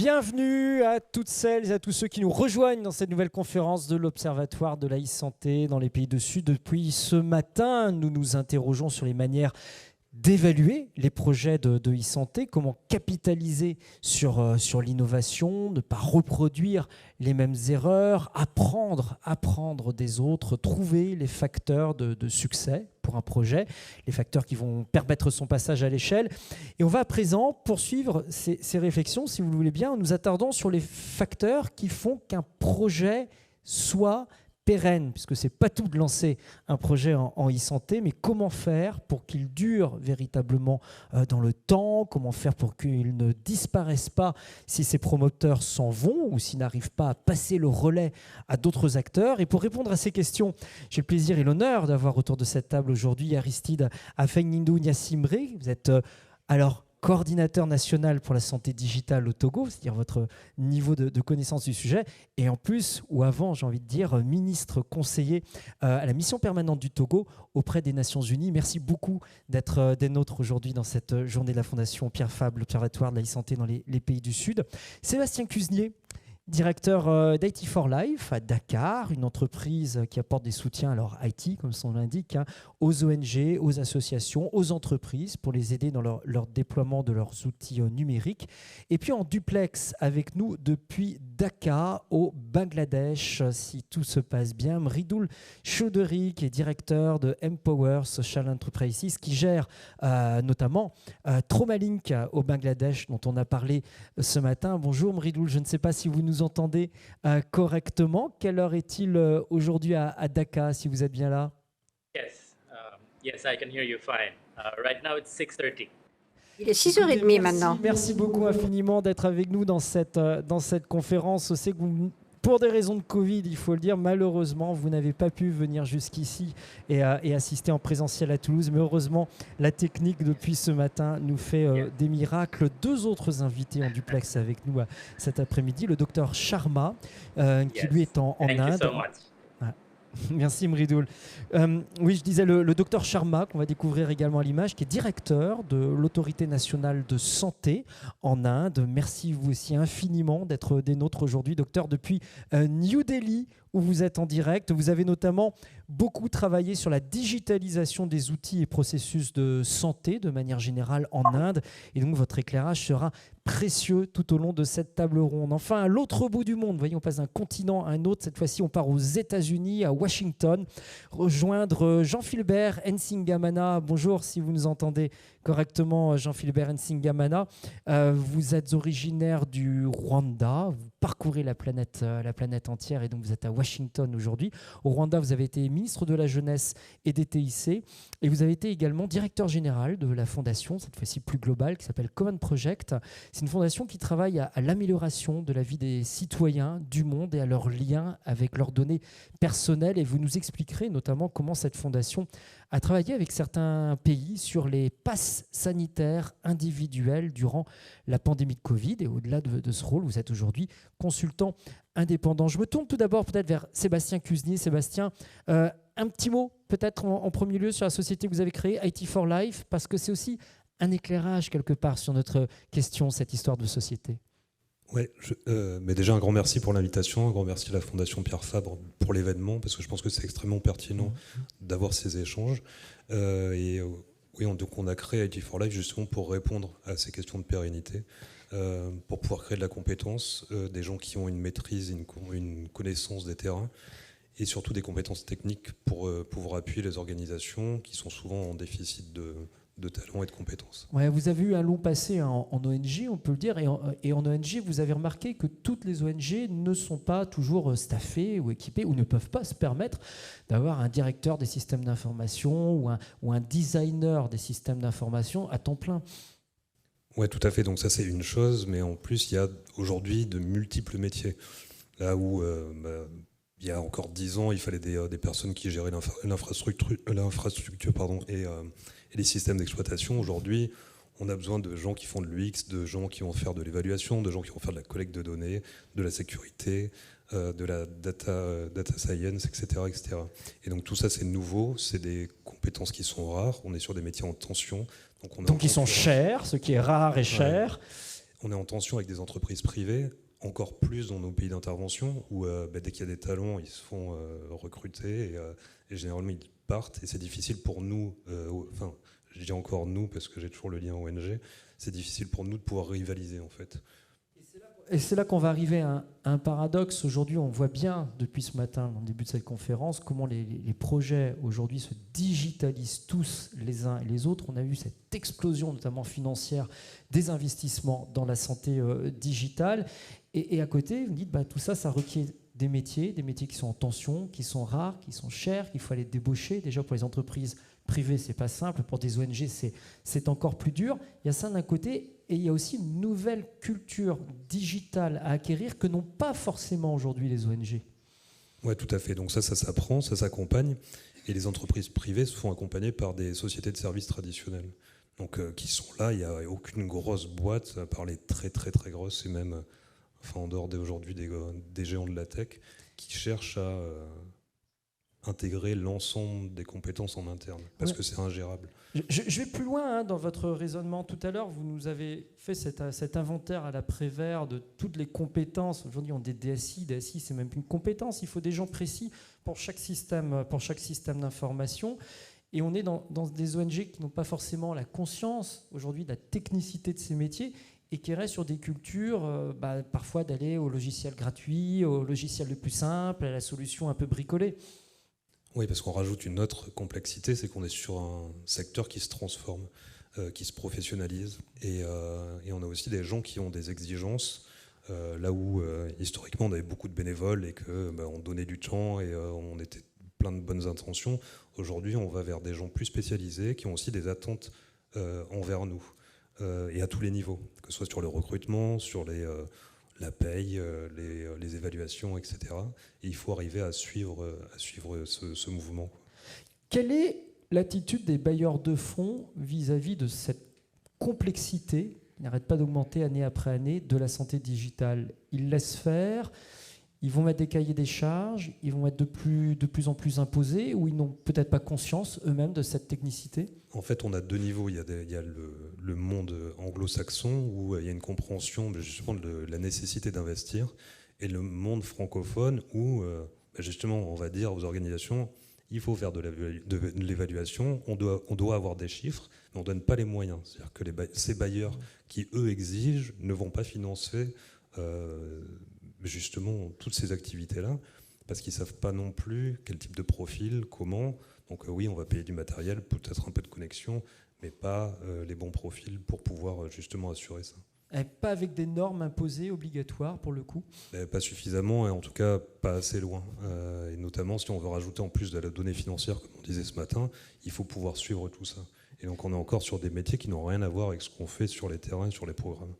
Bienvenue à toutes celles et à tous ceux qui nous rejoignent dans cette nouvelle conférence de l'Observatoire de la e-santé dans les pays du Sud. Depuis ce matin, nous nous interrogeons sur les manières d'évaluer les projets de e-santé, comment capitaliser sur l'innovation, ne pas reproduire les mêmes erreurs, apprendre des autres, trouver les facteurs de succès pour un projet, les facteurs qui vont permettre son passage à l'échelle. Et on va à présent poursuivre ces réflexions, si vous le voulez bien, en nous attardant sur les facteurs qui font qu'un projet soit pérenne, puisque ce n'est pas tout de lancer un projet en e-santé, mais comment faire pour qu'il dure véritablement dans le temps, comment faire pour qu'il ne disparaisse pas si ses promoteurs s'en vont ou s'ils n'arrivent pas à passer le relais à d'autres acteurs. Et pour répondre à ces questions, j'ai le plaisir et l'honneur d'avoir autour de cette table aujourd'hui Aristide Afeng-Ndou Nyassimre. Vous êtes coordinateur national pour la santé digitale au Togo, c'est-à-dire votre niveau de connaissance du sujet, et en plus, ou avant, j'ai envie de dire, ministre conseiller à la mission permanente du Togo auprès des Nations Unies. Merci beaucoup d'être des nôtres aujourd'hui dans cette journée de la Fondation Pierre Fabre, l'Observatoire de la e-santé dans les pays du Sud. Sébastien Cusnier, directeur d'IT for Life à Dakar, une entreprise qui apporte des soutiens, alors IT comme son l'indique, aux ONG, aux associations, aux entreprises pour les aider dans leur déploiement de leurs outils numériques. Et puis en duplex avec nous depuis Dhaka au Bangladesh, si tout se passe bien, Mridul Chaudhary, qui est directeur de Empower Social Enterprises, qui gère notamment Traumalink au Bangladesh, dont on a parlé ce matin. Bonjour Mridul, je ne sais pas si vous nous entendez correctement. Quelle heure est-il aujourd'hui à Dhaka, si vous êtes bien là? Yes, I can hear you fine. Right now it's 6:30. Il est 6h30 maintenant. Merci beaucoup infiniment d'être avec nous dans cette conférence. On sait que pour des raisons de Covid, il faut le dire, malheureusement, vous n'avez pas pu venir jusqu'ici et assister en présentiel à Toulouse. Mais heureusement, la technique, depuis ce matin, nous fait des miracles. Deux autres invités en duplex avec nous cet après-midi. Le docteur Sharma, qui lui est en Thank Inde. you so much. Merci Mridul. Oui, je disais le docteur Sharma, qu'on va découvrir également à l'image, qui est directeur de l'Autorité nationale de santé en Inde. Merci vous aussi infiniment d'être des nôtres aujourd'hui, docteur, depuis New Delhi, où vous êtes en direct. Vous avez notamment beaucoup travaillé sur la digitalisation des outils et processus de santé de manière générale en Inde. Et donc, votre éclairage sera précieux tout au long de cette table ronde. Enfin, à l'autre bout du monde, voyez, on passe d'un continent à un autre. Cette fois-ci, on part aux États-Unis, à Washington, rejoindre Jean-Philbert Nsingamana. Bonjour, si vous nous entendez correctement, Jean-Philbert Nsingamana. Vous êtes originaire du Rwanda. Vous parcourez la planète entière et donc vous êtes à Washington aujourd'hui. Au Rwanda, vous avez été ministre de la Jeunesse et des TIC et vous avez été également directeur général de la fondation, cette fois-ci plus globale, qui s'appelle Common Project. C'est une fondation qui travaille à l'amélioration de la vie des citoyens du monde et à leur lien avec leurs données personnelles. Et vous nous expliquerez notamment comment cette fondation a travaillé avec certains pays sur les passes sanitaires individuelles durant la pandémie de Covid. Et au-delà de ce rôle, vous êtes aujourd'hui consultant indépendant. Je me tourne tout d'abord peut-être vers Sébastien Cusnier. Sébastien, un petit mot peut-être en premier lieu sur la société que vous avez créée, IT for Life, parce que c'est aussi un éclairage quelque part sur notre question, cette histoire de société. Oui, mais déjà un grand merci pour l'invitation, un grand merci à la Fondation Pierre Fabre pour l'événement, parce que je pense que c'est extrêmement pertinent d'avoir ces échanges. Donc on a créé IT for Life justement pour répondre à ces questions de pérennité, pour pouvoir créer de la compétence, des gens qui ont une maîtrise, une connaissance des terrains, et surtout des compétences techniques pour pouvoir appuyer les organisations qui sont souvent en déficit de talent et de compétences. Ouais, vous avez eu un long passé en ONG, on peut le dire, et en ONG, vous avez remarqué que toutes les ONG ne sont pas toujours staffées ou équipées ou ne peuvent pas se permettre d'avoir un directeur des systèmes d'information ou un designer des systèmes d'information à temps plein. Oui, tout à fait. Donc ça, c'est une chose, mais en plus, il y a aujourd'hui de multiples métiers. Là où il y a encore 10 ans, il fallait des personnes qui géraient l'infrastructure et les systèmes d'exploitation. Aujourd'hui, on a besoin de gens qui font de l'UX, de gens qui vont faire de l'évaluation, de gens qui vont faire de la collecte de données, de la sécurité, de la data science, etc., etc. Et donc tout ça, c'est nouveau, c'est des compétences qui sont rares, on est sur des métiers en tension. Donc ils sont chers, ce qui est rare et cher. on est en tension avec des entreprises privées, encore plus dans nos pays d'intervention, où dès qu'il y a des talents, ils se font recruter et généralement ils partent. Et c'est difficile pour nous, enfin, je dis encore nous parce que j'ai toujours le lien ONG, c'est difficile pour nous de pouvoir rivaliser en fait. Et c'est là qu'on va arriver à un paradoxe. Aujourd'hui, on voit bien, depuis ce matin, au début de cette conférence, comment les projets aujourd'hui se digitalisent tous les uns et les autres. On a vu cette explosion, notamment financière, des investissements dans la santé digitale. Et à côté, vous me dites, tout ça, ça requiert des métiers qui sont en tension, qui sont rares, qui sont chers, qu'il faut aller débaucher. Déjà, pour les entreprises privées, c'est pas simple. Pour des ONG, c'est encore plus dur. Il y a ça d'un côté. Et il y a aussi une nouvelle culture digitale à acquérir que n'ont pas forcément aujourd'hui les ONG. Oui, tout à fait. Donc ça s'apprend, ça s'accompagne. Et les entreprises privées se font accompagner par des sociétés de services traditionnelles. Donc qui sont là, il n'y a aucune grosse boîte, à part les très très très grosses, et même en dehors d'aujourd'hui des géants de la tech, qui cherchent à intégrer l'ensemble des compétences en interne, parce que c'est ingérable. Je vais plus loin dans votre raisonnement. Tout à l'heure, vous nous avez fait cet inventaire à la Prévert de toutes les compétences. Aujourd'hui, on a des DSI. DSI, c'est même plus une compétence. Il faut des gens précis pour chaque système d'information. Et on est dans des ONG qui n'ont pas forcément la conscience aujourd'hui de la technicité de ces métiers et qui restent sur des cultures, parfois d'aller au logiciel gratuit, au logiciel le plus simple, à la solution un peu bricolée. Oui, parce qu'on rajoute une autre complexité, c'est qu'on est sur un secteur qui se transforme, qui se professionnalise. Et on a aussi des gens qui ont des exigences, là où historiquement on avait beaucoup de bénévoles et qu'on donnait du temps et on était plein de bonnes intentions. Aujourd'hui, on va vers des gens plus spécialisés qui ont aussi des attentes envers nous, et à tous les niveaux, que ce soit sur le recrutement, sur la paye, les évaluations, etc. Et il faut arriver à suivre ce mouvement. Quelle est l'attitude des bailleurs de fonds vis-à-vis de cette complexité qui n'arrête pas d'augmenter année après année de la santé digitale? Ils laissent faire, ils vont mettre des cahiers des charges, ils vont être de plus en plus imposés, ou ils n'ont peut-être pas conscience eux-mêmes de cette technicité? En fait, on a deux niveaux. Il y a le monde anglo-saxon où il y a une compréhension justement de la nécessité d'investir, et le monde francophone où justement on va dire aux organisations il faut faire de l'évaluation, on doit avoir des chiffres, mais on ne donne pas les moyens. C'est-à-dire que ces bailleurs qui eux exigent ne vont pas financer justement toutes ces activités-là, parce qu'ils ne savent pas non plus quel type de profil, comment. Donc oui, on va payer du matériel, peut-être un peu de connexion, mais pas les bons profils pour pouvoir justement assurer ça. Et pas avec des normes imposées, obligatoires pour le coup? Pas suffisamment, et en tout cas pas assez loin. Et notamment si on veut rajouter en plus de la donnée financière, comme on disait ce matin, il faut pouvoir suivre tout ça. Et donc on est encore sur des métiers qui n'ont rien à voir avec ce qu'on fait sur les terrains, sur les programmes.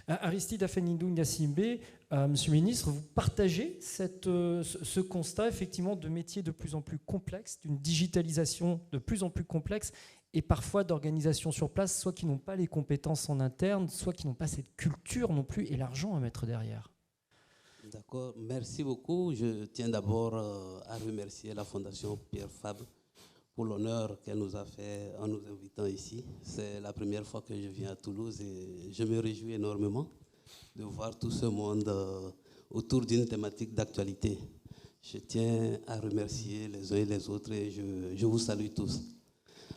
Aristide Afenindou Gnassingbé, Monsieur le Ministre, vous partagez ce constat effectivement de métiers de plus en plus complexes, d'une digitalisation de plus en plus complexe, et parfois d'organisations sur place, soit qui n'ont pas les compétences en interne, soit qui n'ont pas cette culture non plus et l'argent à mettre derrière. D'accord, merci beaucoup. Je tiens d'abord à remercier la Fondation Pierre Fabre pour l'honneur qu'elle nous a fait en nous invitant ici. C'est la première fois que je viens à Toulouse et je me réjouis énormément de voir tout ce monde autour d'une thématique d'actualité. Je tiens à remercier les uns et les autres et je vous salue tous.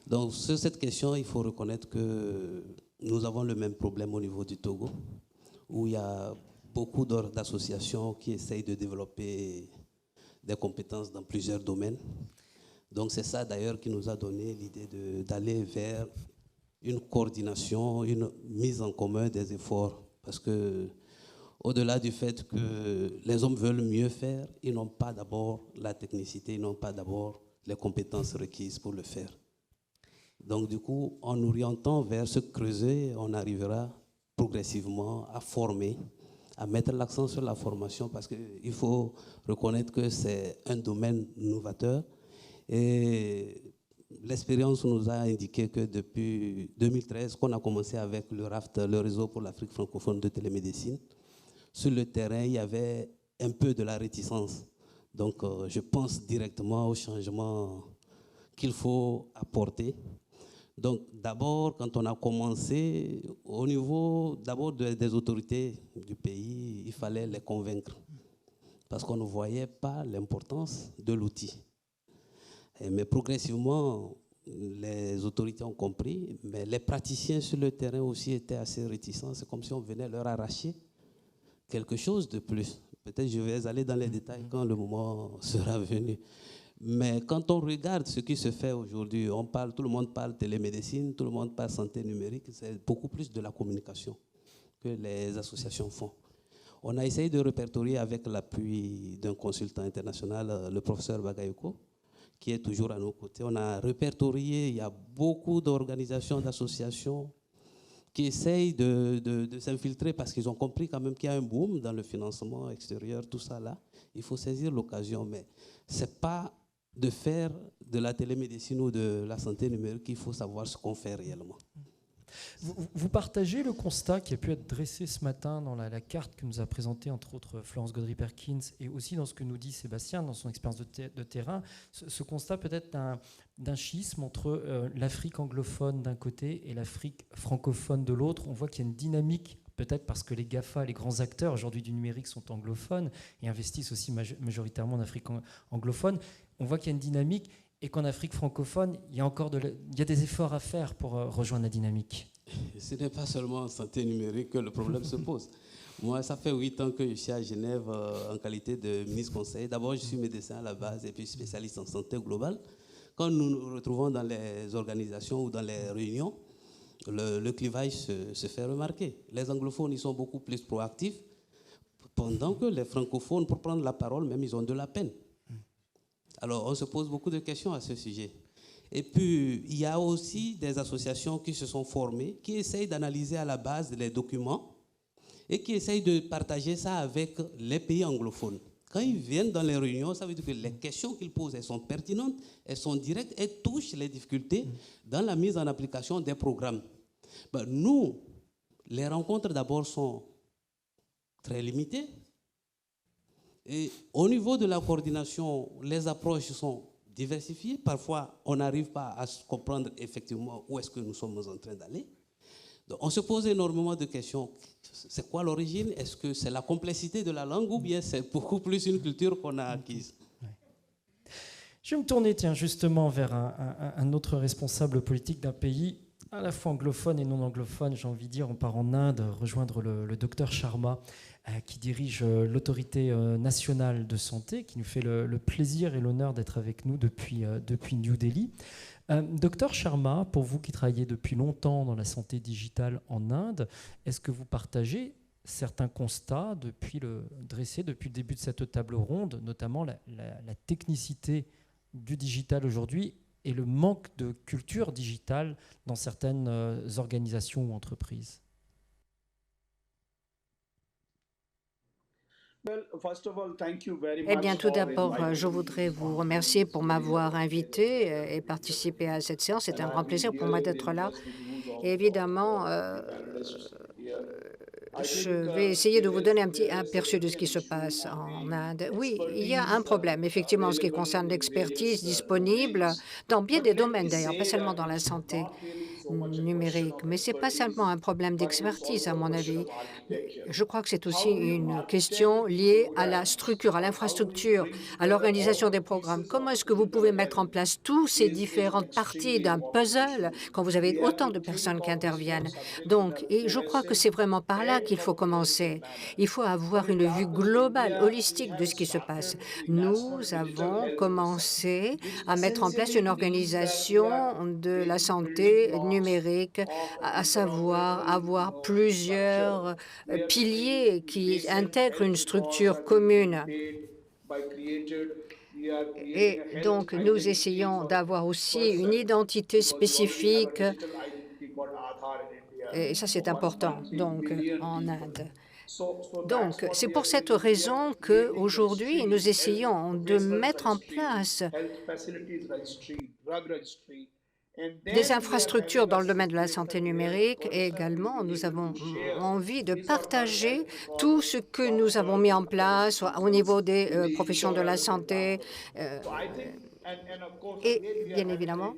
Donc, sur cette question, il faut reconnaître que nous avons le même problème au niveau du Togo, où il y a beaucoup d'associations qui essayent de développer des compétences dans plusieurs domaines. Donc, c'est ça d'ailleurs qui nous a donné l'idée d'aller vers une coordination, une mise en commun des efforts. Parce que, au-delà du fait que les hommes veulent mieux faire, ils n'ont pas d'abord la technicité, ils n'ont pas d'abord les compétences requises pour le faire. Donc, du coup, en orientant vers ce creuset, on arrivera progressivement à former, à mettre l'accent sur la formation, parce qu'il faut reconnaître que c'est un domaine novateur. Et l'expérience nous a indiqué que depuis 2013, qu'on a commencé avec le RAFT, le réseau pour l'Afrique francophone de télémédecine, sur le terrain, il y avait un peu de la réticence. Donc, je pense directement au changement qu'il faut apporter. Donc, d'abord, quand on a commencé, au niveau d'abord des autorités du pays, il fallait les convaincre parce qu'on ne voyait pas l'importance de l'outil. Mais progressivement, les autorités ont compris, mais les praticiens sur le terrain aussi étaient assez réticents. C'est comme si on venait leur arracher quelque chose de plus. Peut-être je vais aller dans les détails quand le moment sera venu. Mais quand on regarde ce qui se fait aujourd'hui, tout le monde parle télémédecine, tout le monde parle santé numérique, c'est beaucoup plus de la communication que les associations font. On a essayé de répertorier avec l'appui d'un consultant international, le professeur Bagayoko, qui est toujours à nos côtés. On a répertorié, il y a beaucoup d'organisations, d'associations qui essayent de s'infiltrer parce qu'ils ont compris quand même qu'il y a un boom dans le financement extérieur, tout ça là. Il faut saisir l'occasion, mais ce n'est pas de faire de la télémédecine ou de la santé numérique qu'il faut savoir ce qu'on fait réellement. Vous partagez le constat qui a pu être dressé ce matin dans la carte que nous a présentée, entre autres, Florence Gaudry-Perkins, et aussi dans ce que nous dit Sébastien dans son expérience de terrain, ce constat peut-être d'un schisme entre l'Afrique anglophone d'un côté et l'Afrique francophone de l'autre. On voit qu'il y a une dynamique, peut-être parce que les GAFA, les grands acteurs aujourd'hui du numérique, sont anglophones et investissent aussi majoritairement en Afrique anglophone. On voit qu'il y a une dynamique, et qu'en Afrique francophone, il y a des efforts à faire pour rejoindre la dynamique. Ce n'est pas seulement en santé numérique que le problème se pose. Moi, ça fait 8 ans que je suis à Genève en qualité de ministre conseil. D'abord, je suis médecin à la base et puis spécialiste en santé globale. Quand nous nous retrouvons dans les organisations ou dans les réunions, le clivage se fait remarquer. Les anglophones, ils sont beaucoup plus proactifs, pendant que les francophones, pour prendre la parole, même, ils ont de la peine. Alors, on se pose beaucoup de questions à ce sujet. Et puis, il y a aussi des associations qui se sont formées, qui essayent d'analyser à la base les documents et qui essayent de partager ça avec les pays anglophones. Quand ils viennent dans les réunions, ça veut dire que les questions qu'ils posent, elles sont pertinentes, elles sont directes, elles touchent les difficultés dans la mise en application des programmes. Ben, nous, les rencontres d'abord sont très limitées. Et au niveau de la coordination, les approches sont diversifiées. Parfois, on n'arrive pas à comprendre effectivement où est-ce que nous sommes en train d'aller. Donc, on se pose énormément de questions. C'est quoi l'origine? Est-ce que c'est la complexité de la langue ou bien c'est beaucoup plus une culture qu'on a acquise? Je vais me tourner justement vers un autre responsable politique d'un pays à la fois anglophone et non anglophone. J'ai envie de dire, on part en Inde rejoindre le docteur Sharma, qui dirige l'autorité nationale de santé, qui nous fait le plaisir et l'honneur d'être avec nous depuis New Delhi. Docteur Sharma, pour vous qui travaillez depuis longtemps dans la santé digitale en Inde, est-ce que vous partagez certains constats dressés depuis le début de cette table ronde, notamment la technicité du digital aujourd'hui et le manque de culture digitale dans certaines organisations ou entreprises? Eh bien, tout d'abord, je voudrais vous remercier pour m'avoir invité et participer à cette séance. C'est un grand plaisir pour moi d'être là. Et évidemment, je vais essayer de vous donner un petit aperçu de ce qui se passe en Inde. Oui, il y a un problème, effectivement, en ce qui concerne l'expertise disponible dans bien des domaines, d'ailleurs, pas seulement dans la santé numérique. Mais ce n'est pas seulement un problème d'expertise, à mon avis. Je crois que c'est aussi une question liée à la structure, à l'infrastructure, à l'organisation des programmes. Comment est-ce que vous pouvez mettre en place toutes ces différentes parties d'un puzzle quand vous avez autant de personnes qui interviennent? Donc, et je crois que c'est vraiment par là qu'il faut commencer. Il faut avoir une vue globale, holistique de ce qui se passe. Nous avons commencé à mettre en place une organisation de la santé numérique, à savoir avoir plusieurs piliers qui intègrent une structure commune. Et donc, nous essayons d'avoir aussi une identité spécifique, et ça, c'est important, donc, en Inde. Donc, c'est pour cette raison qu'aujourd'hui, nous essayons de mettre en place des infrastructures dans le domaine de la santé numérique et également, nous avons envie de partager tout ce que nous avons mis en place au niveau des professions de la santé. Et bien évidemment,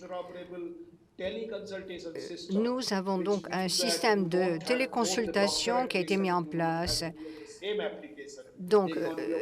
Nous avons donc un système de téléconsultation qui a été mis en place. Donc,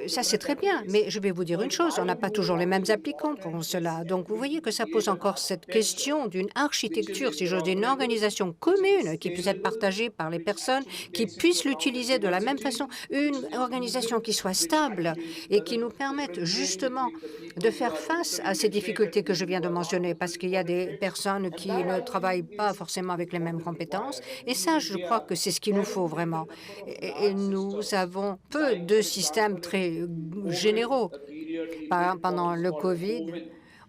ça, c'est très bien, mais je vais vous dire une chose, on n'a pas toujours les mêmes applicants pour cela. Donc, vous voyez que ça pose encore cette question d'une architecture, si j'ose dire, d'une organisation commune qui puisse être partagée par les personnes, qui puissent l'utiliser de la même façon, une organisation qui soit stable et qui nous permette justement de faire face à ces difficultés que je viens de mentionner, parce qu'il y a des personnes qui ne travaillent pas forcément avec les mêmes compétences. Et ça, je crois que c'est ce qu'il nous faut vraiment. Et nous avons peu de systèmes très généraux. Pendant le COVID,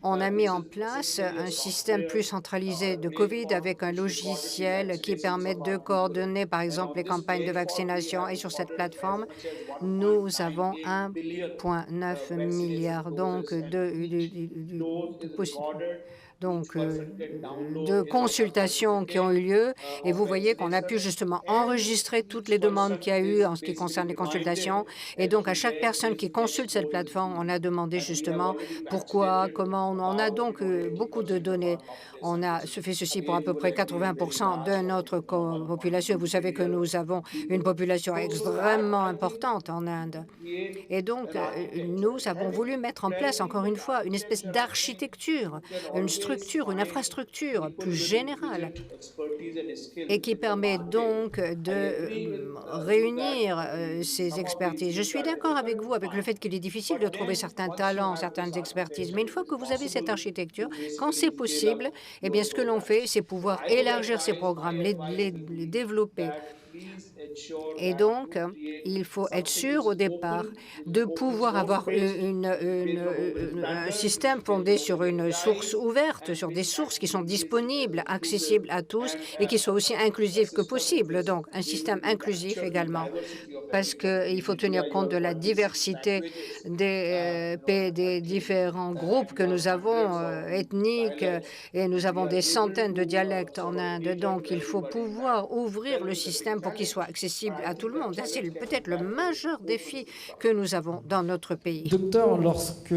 on a mis en place un système plus centralisé de COVID avec un logiciel qui permet de coordonner, par exemple, les campagnes de vaccination. Et sur cette plateforme, nous avons 1,9 milliard de consultations qui ont eu lieu, et vous voyez qu'on a pu justement enregistrer toutes les demandes qu'il y a eu en ce qui concerne les consultations. Et donc, à chaque personne qui consulte cette plateforme, on a demandé justement pourquoi, comment. On a donc beaucoup de données. On a fait ceci pour à peu près 80% de notre population. Vous savez que nous avons une population extrêmement importante en Inde. Et donc, nous avons voulu mettre en place, encore une fois, une espèce d'architecture, une structure, une infrastructure plus générale et qui permet donc de réunir ces expertises. Je suis d'accord avec vous avec le fait qu'il est difficile de trouver certains talents, certaines expertises, mais une fois que vous avez cette architecture, quand c'est possible, eh bien, ce que l'on fait, c'est pouvoir élargir ces programmes, les développer. Et donc, il faut être sûr au départ de pouvoir avoir un système fondé sur une source ouverte, sur des sources qui sont disponibles, accessibles à tous et qui soient aussi inclusives que possible. Donc, un système inclusif également, parce qu'il faut tenir compte de la diversité des différents groupes que nous avons, ethniques, et nous avons des centaines de dialectes en Inde. Donc, il faut pouvoir ouvrir le système pour qu'il soit accessible à tout le monde. C'est peut-être le majeur défi que nous avons dans notre pays. Docteur, lorsque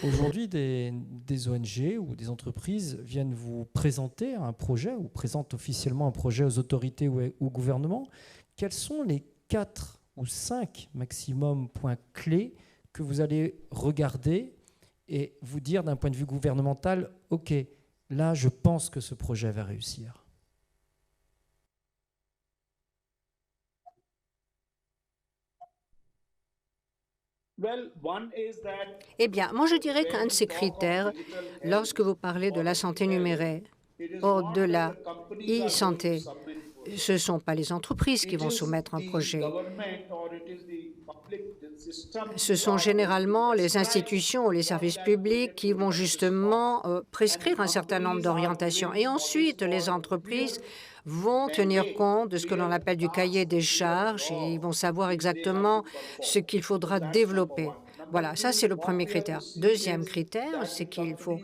aujourd'hui des ONG ou des entreprises viennent vous présenter un projet ou présentent officiellement un projet aux autorités ou au gouvernement, quels sont les 4 ou 5 maximum points clés que vous allez regarder et vous dire d'un point de vue gouvernemental, OK, là, je pense que ce projet va réussir? Eh bien, moi, je dirais qu'un de ces critères, lorsque vous parlez de la santé numérique, de la e-santé, ce ne sont pas les entreprises qui vont soumettre un projet. Ce sont généralement les institutions ou les services publics qui vont justement prescrire un certain nombre d'orientations. Et ensuite, les entreprises vont tenir compte de ce que l'on appelle du cahier des charges et ils vont savoir exactement ce qu'il faudra développer. Voilà, ça c'est le premier critère. Deuxième critère, c'est qu'il faut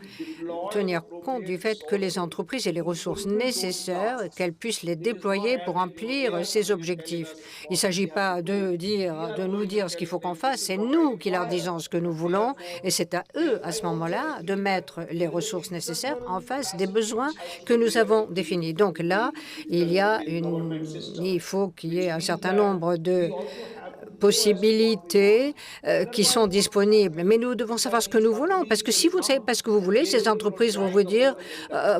tenir compte du fait que les entreprises aient les ressources nécessaires, qu'elles puissent les déployer pour remplir ces objectifs. Il ne s'agit pas de nous dire ce qu'il faut qu'on fasse, c'est nous qui leur disons ce que nous voulons et c'est à eux, à ce moment-là, de mettre les ressources nécessaires en face des besoins que nous avons définis. Donc là, il faut qu'il y ait un certain nombre de possibilités qui sont disponibles. Mais nous devons savoir ce que nous voulons, parce que si vous ne savez pas ce que vous voulez, ces entreprises vont vous dire,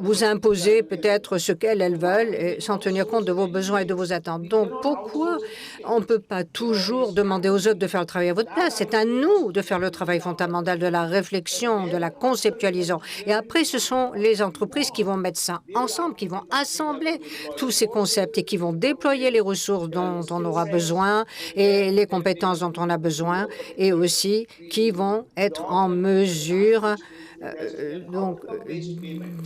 vous imposer peut-être ce qu'elles veulent, et sans tenir compte de vos besoins et de vos attentes. Donc, pourquoi on ne peut pas toujours demander aux autres de faire le travail à votre place? C'est à nous de faire le travail fondamental de la réflexion, de la conceptualisation. Et après, ce sont les entreprises qui vont mettre ça ensemble, qui vont assembler tous ces concepts et qui vont déployer les ressources dont on aura besoin et les compétences dont on a besoin et aussi qui vont être en mesure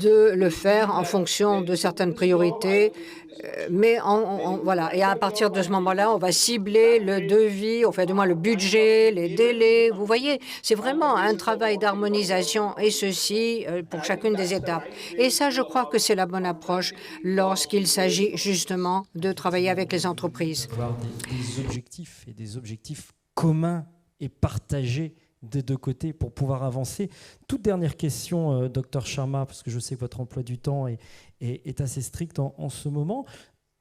de le faire en fonction de certaines priorités. Mais voilà, et à partir de ce moment-là, on va cibler le devis, enfin du moins le budget, les délais. Vous voyez, c'est vraiment un travail d'harmonisation et ceci pour chacune des étapes. Et ça, je crois que c'est la bonne approche lorsqu'il s'agit justement de travailler avec les entreprises. Avoir des objectifs et des objectifs communs et partagés des deux côtés pour pouvoir avancer. Toute dernière question, Dr Sharma, parce que je sais que votre emploi du temps est assez strict en ce moment.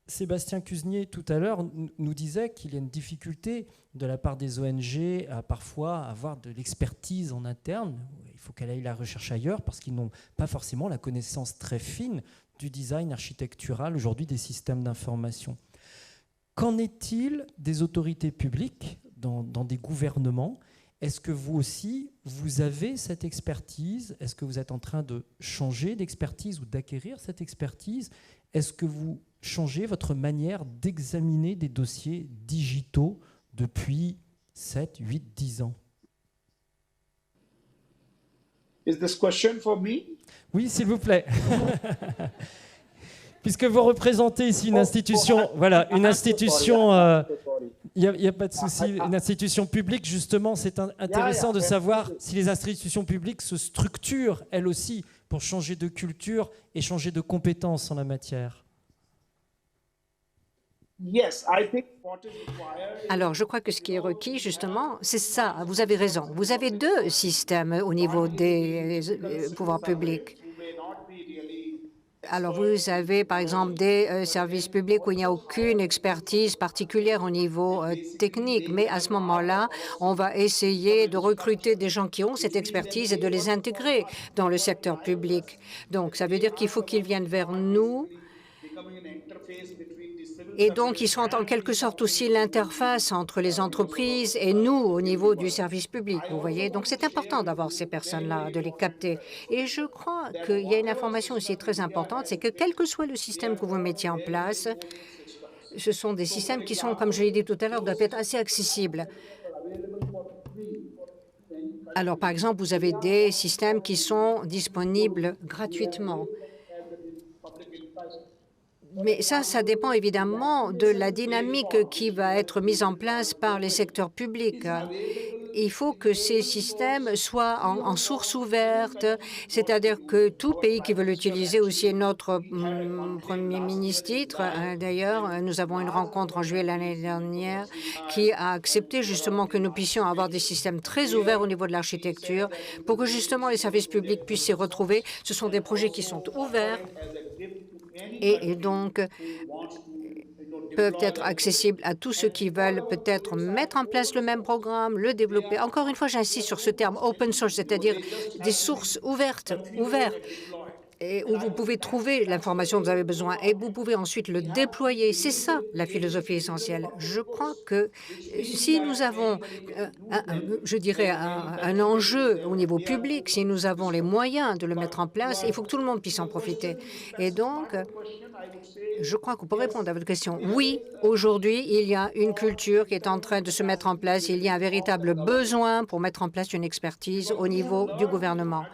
Sébastien Cusnier, tout à l'heure, nous disait qu'il y a une difficulté de la part des ONG à parfois avoir de l'expertise en interne. Il faut qu'elle aille la recherche ailleurs parce qu'ils n'ont pas forcément la connaissance très fine du design architectural aujourd'hui des systèmes d'information. Qu'en est-il des autorités publiques dans des gouvernements ? Est-ce que vous aussi, vous avez cette expertise ? Est-ce que vous êtes en train de changer d'expertise ou d'acquérir cette expertise ? Est-ce que vous changez votre manière d'examiner des dossiers digitaux depuis 7, 8, 10 ans ? Is this question for me? Oui, s'il vous plaît. Puisque vous représentez ici une institution, voilà, une institution, il n'y a pas de souci, une institution publique, justement, c'est intéressant de savoir si les institutions publiques se structurent, elles aussi, pour changer de culture et changer de compétences en la matière. Alors, je crois que ce qui est requis, justement, c'est ça. Vous avez raison. Vous avez deux systèmes au niveau des pouvoirs publics. Alors, vous avez, par exemple, des services publics où il n'y a aucune expertise particulière au niveau technique. Mais à ce moment-là, on va essayer de recruter des gens qui ont cette expertise et de les intégrer dans le secteur public. Donc, ça veut dire qu'il faut qu'ils viennent vers nous. Et donc, ils sont en quelque sorte aussi l'interface entre les entreprises et nous au niveau du service public, vous voyez. Donc, c'est important d'avoir ces personnes-là, de les capter. Et je crois qu'il y a une information aussi très importante, c'est que quel que soit le système que vous mettiez en place, ce sont des systèmes qui sont, comme je l'ai dit tout à l'heure, doivent être assez accessibles. Alors, par exemple, vous avez des systèmes qui sont disponibles gratuitement. Mais ça dépend évidemment de la dynamique qui va être mise en place par les secteurs publics. Il faut que ces systèmes soient en source ouverte, c'est-à-dire que tout pays qui veut l'utiliser, aussi notre Premier ministre, d'ailleurs, nous avons une rencontre en juillet l'année dernière qui a accepté justement que nous puissions avoir des systèmes très ouverts au niveau de l'architecture pour que justement les services publics puissent s'y retrouver. Ce sont des projets qui sont ouverts et donc peuvent être accessibles à tous ceux qui veulent peut-être mettre en place le même programme, le développer. Encore une fois, j'insiste sur ce terme open source, c'est-à-dire des sources ouvertes, et où vous pouvez trouver l'information dont vous avez besoin et vous pouvez ensuite le déployer. C'est ça la philosophie essentielle. Je crois que si nous avons, je dirais, un enjeu au niveau public, si nous avons les moyens de le mettre en place, il faut que tout le monde puisse en profiter. Et donc, je crois que pour répondre à votre question, oui, aujourd'hui, il y a une culture qui est en train de se mettre en place. Il y a un véritable besoin pour mettre en place une expertise au niveau du gouvernement.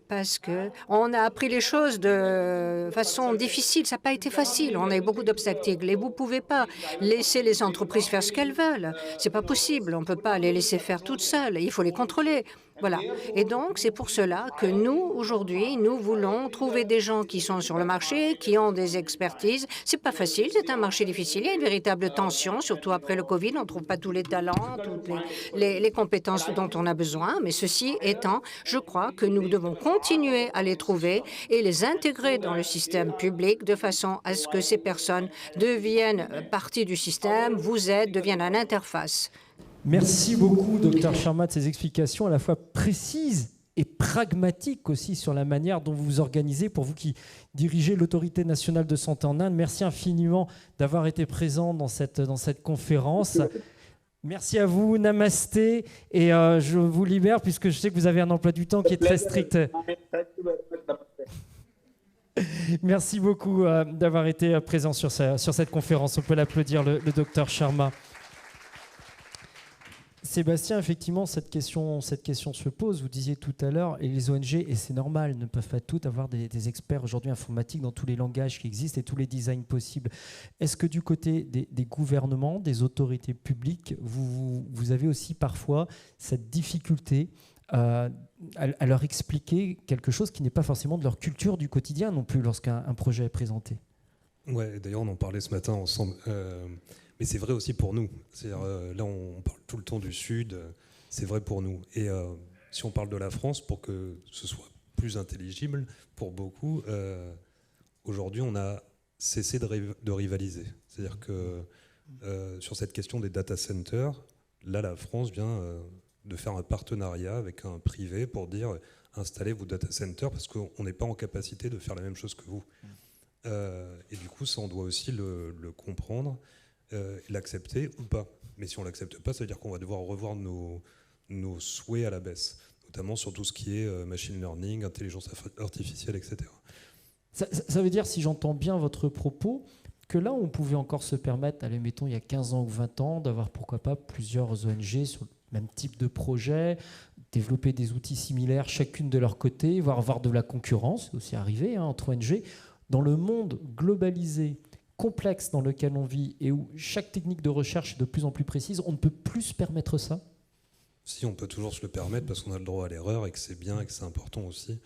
Parce qu'on a appris les choses de façon difficile. Ça n'a pas été facile. On a eu beaucoup d'obstacles. Et vous ne pouvez pas laisser les entreprises faire ce qu'elles veulent. Ce n'est pas possible. On ne peut pas les laisser faire toutes seules. Il faut les contrôler. Voilà. Et donc, c'est pour cela que nous, aujourd'hui, nous voulons trouver des gens qui sont sur le marché, qui ont des expertises. C'est pas facile, c'est un marché difficile. Il y a une véritable tension, surtout après le Covid. On ne trouve pas tous les talents, toutes les compétences dont on a besoin. Mais ceci étant, je crois que nous devons continuer à les trouver et les intégrer dans le système public de façon à ce que ces personnes deviennent partie du système, vous aident, deviennent une interface. Merci beaucoup, Dr Sharma, de ces explications à la fois précises et pragmatiques aussi sur la manière dont vous vous organisez pour vous qui dirigez l'Autorité nationale de santé en Inde. Merci infiniment d'avoir été présent dans cette conférence. Merci à vous, namasté, et je vous libère puisque je sais que vous avez un emploi du temps qui est très strict. Merci beaucoup d'avoir été présent sur cette conférence. On peut l'applaudir, le Dr Sharma. Sébastien, effectivement, cette question se pose. Vous disiez tout à l'heure, et les ONG, et c'est normal, ne peuvent pas toutes avoir des experts aujourd'hui informatiques dans tous les langages qui existent et tous les designs possibles. Est-ce que du côté des gouvernements, des autorités publiques, vous avez aussi parfois cette difficulté à leur expliquer quelque chose qui n'est pas forcément de leur culture du quotidien non plus lorsqu'un projet est présenté? Ouais, d'ailleurs, on en parlait ce matin ensemble. Mais c'est vrai aussi pour nous. C'est-à-dire, là, on parle tout le temps du Sud. c'est vrai pour nous. Et si on parle de la France, pour que ce soit plus intelligible pour beaucoup, aujourd'hui, on a cessé de rivaliser. C'est-à-dire que sur cette question des data centers, là, la France vient de faire un partenariat avec un privé pour dire installez vos data centers parce qu'on n'est pas en capacité de faire la même chose que vous. Et du coup, ça, on doit aussi le comprendre et l'accepter ou pas. Mais si on ne l'accepte pas, ça veut dire qu'on va devoir revoir nos souhaits à la baisse, notamment sur tout ce qui est machine learning, intelligence artificielle, etc. Ça veut dire, si j'entends bien votre propos, que là, on pouvait encore se permettre, allez, mettons, il y a 15 ans ou 20 ans, d'avoir, pourquoi pas, plusieurs ONG sur le même type de projet, développer des outils similaires, chacune de leur côté, voire avoir de la concurrence, c'est aussi arrivé entre ONG. Dans le monde globalisé, complexe dans lequel on vit et où chaque technique de recherche est de plus en plus précise, on ne peut plus se permettre ça? Si, on peut toujours se le permettre parce qu'on a le droit à l'erreur et que c'est bien et que c'est important aussi.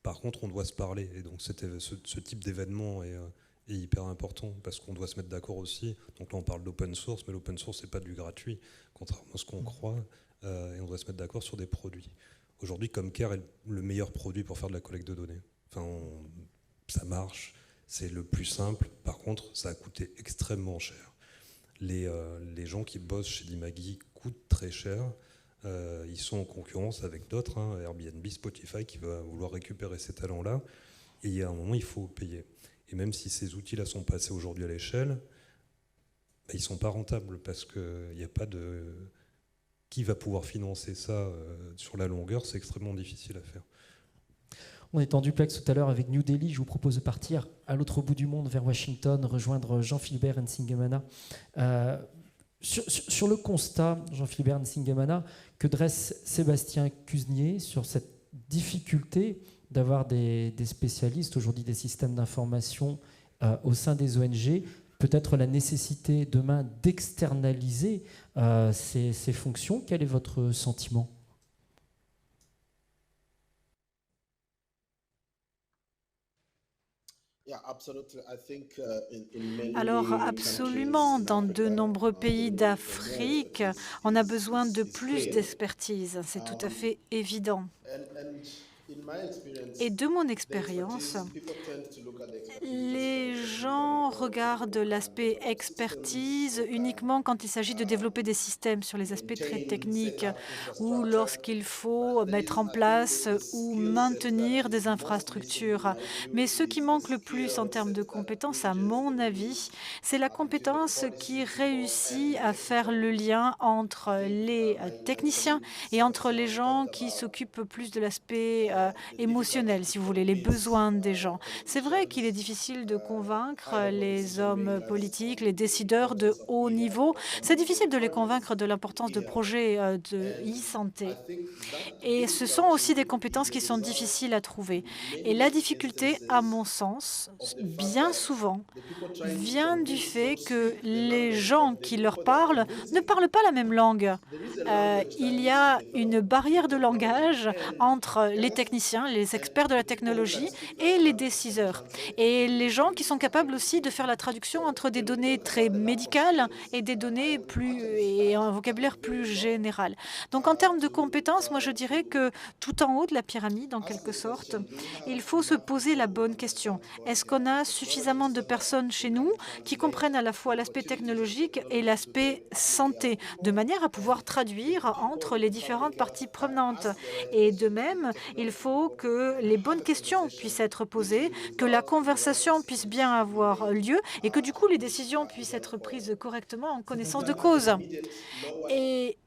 Par contre, on doit se parler. Et donc, ce type d'événement est hyper important parce qu'on doit se mettre d'accord aussi. Donc là, on parle d'open source, mais l'open source, c'est pas du gratuit, contrairement à ce qu'on croit. Et on doit se mettre d'accord sur des produits. Aujourd'hui, Comcare est le meilleur produit pour faire de la collecte de données. Enfin, ça marche, c'est le plus simple. Par contre, ça a coûté extrêmement cher. Les gens qui bossent chez Dimagi coûtent très cher. Ils sont en concurrence avec d'autres, Airbnb, Spotify, qui va vouloir récupérer ces talents-là. Et il y a un moment, il faut payer. Et même si ces outils-là sont passés aujourd'hui à l'échelle, ils ne sont pas rentables parce qu'il n'y a pas de... Qui va pouvoir financer ça sur la longueur? C'est extrêmement difficile à faire. On est en duplex tout à l'heure avec New Delhi. Je vous propose de partir à l'autre bout du monde, vers Washington, rejoindre Jean-Philbert Nsingemana. Sur le constat, Jean-Philbert Nsingemana, que dresse Sébastien Cusnier sur cette difficulté d'avoir des spécialistes, aujourd'hui des systèmes d'information au sein des ONG, peut-être la nécessité demain d'externaliser ces fonctions. Quel est votre sentiment ? Alors, absolument, dans de nombreux pays d'Afrique, on a besoin de plus d'expertise, c'est tout à fait évident. Et de mon expérience, les gens regardent l'aspect expertise uniquement quand il s'agit de développer des systèmes sur les aspects très techniques ou lorsqu'il faut mettre en place ou maintenir des infrastructures. Mais ce qui manque le plus en termes de compétences, à mon avis, c'est la compétence qui réussit à faire le lien entre les techniciens et entre les gens qui s'occupent plus de l'aspect émotionnel, si vous voulez, les besoins des gens. C'est vrai qu'il est difficile de convaincre les hommes politiques, les décideurs de haut niveau. C'est difficile de les convaincre de l'importance de projets de e-santé. Et ce sont aussi des compétences qui sont difficiles à trouver. Et la difficulté, à mon sens, bien souvent, vient du fait que les gens qui leur parlent ne parlent pas la même langue. Il y a une barrière de langage entre les techniciens, les experts de la technologie et les décideurs. Et les gens qui sont capables aussi de faire la traduction entre des données très médicales et des données et un vocabulaire plus général. Donc en termes de compétences, moi je dirais que tout en haut de la pyramide, en quelque sorte, il faut se poser la bonne question. Est-ce qu'on a suffisamment de personnes chez nous qui comprennent à la fois l'aspect technologique et l'aspect santé, de manière à pouvoir traduire entre les différentes parties prenantes? Et de même, il faut que les bonnes questions puissent être posées, que la conversation puisse bien avoir lieu et que du coup les décisions puissent être prises correctement en connaissance de cause. Et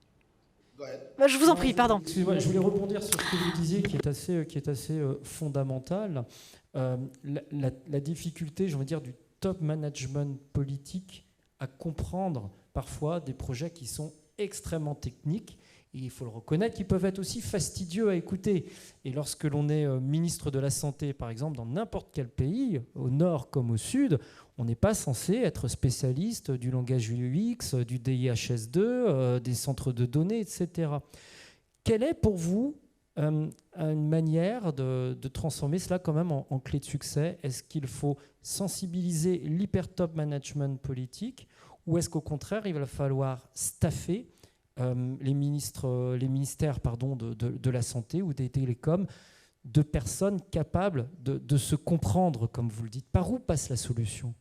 je vous en prie, pardon. Excusez-moi, je voulais rebondir sur ce que vous disiez qui est assez fondamental. La difficulté, j'ai envie de dire, du top management politique à comprendre parfois des projets qui sont extrêmement techniques. Et il faut le reconnaître, qu'ils peuvent être aussi fastidieux à écouter. Et lorsque l'on est ministre de la Santé, par exemple, dans n'importe quel pays, au nord comme au sud, on n'est pas censé être spécialiste du langage UX, du DIHS2, des centres de données, etc. Quelle est pour vous une manière de transformer cela quand même en clé de succès? Est-ce qu'il faut sensibiliser l'hyper-top management politique ou est-ce qu'au contraire, il va falloir staffer les ministères de la Santé ou des télécoms, de personnes capables de se comprendre, comme vous le dites. Par où passe la solution?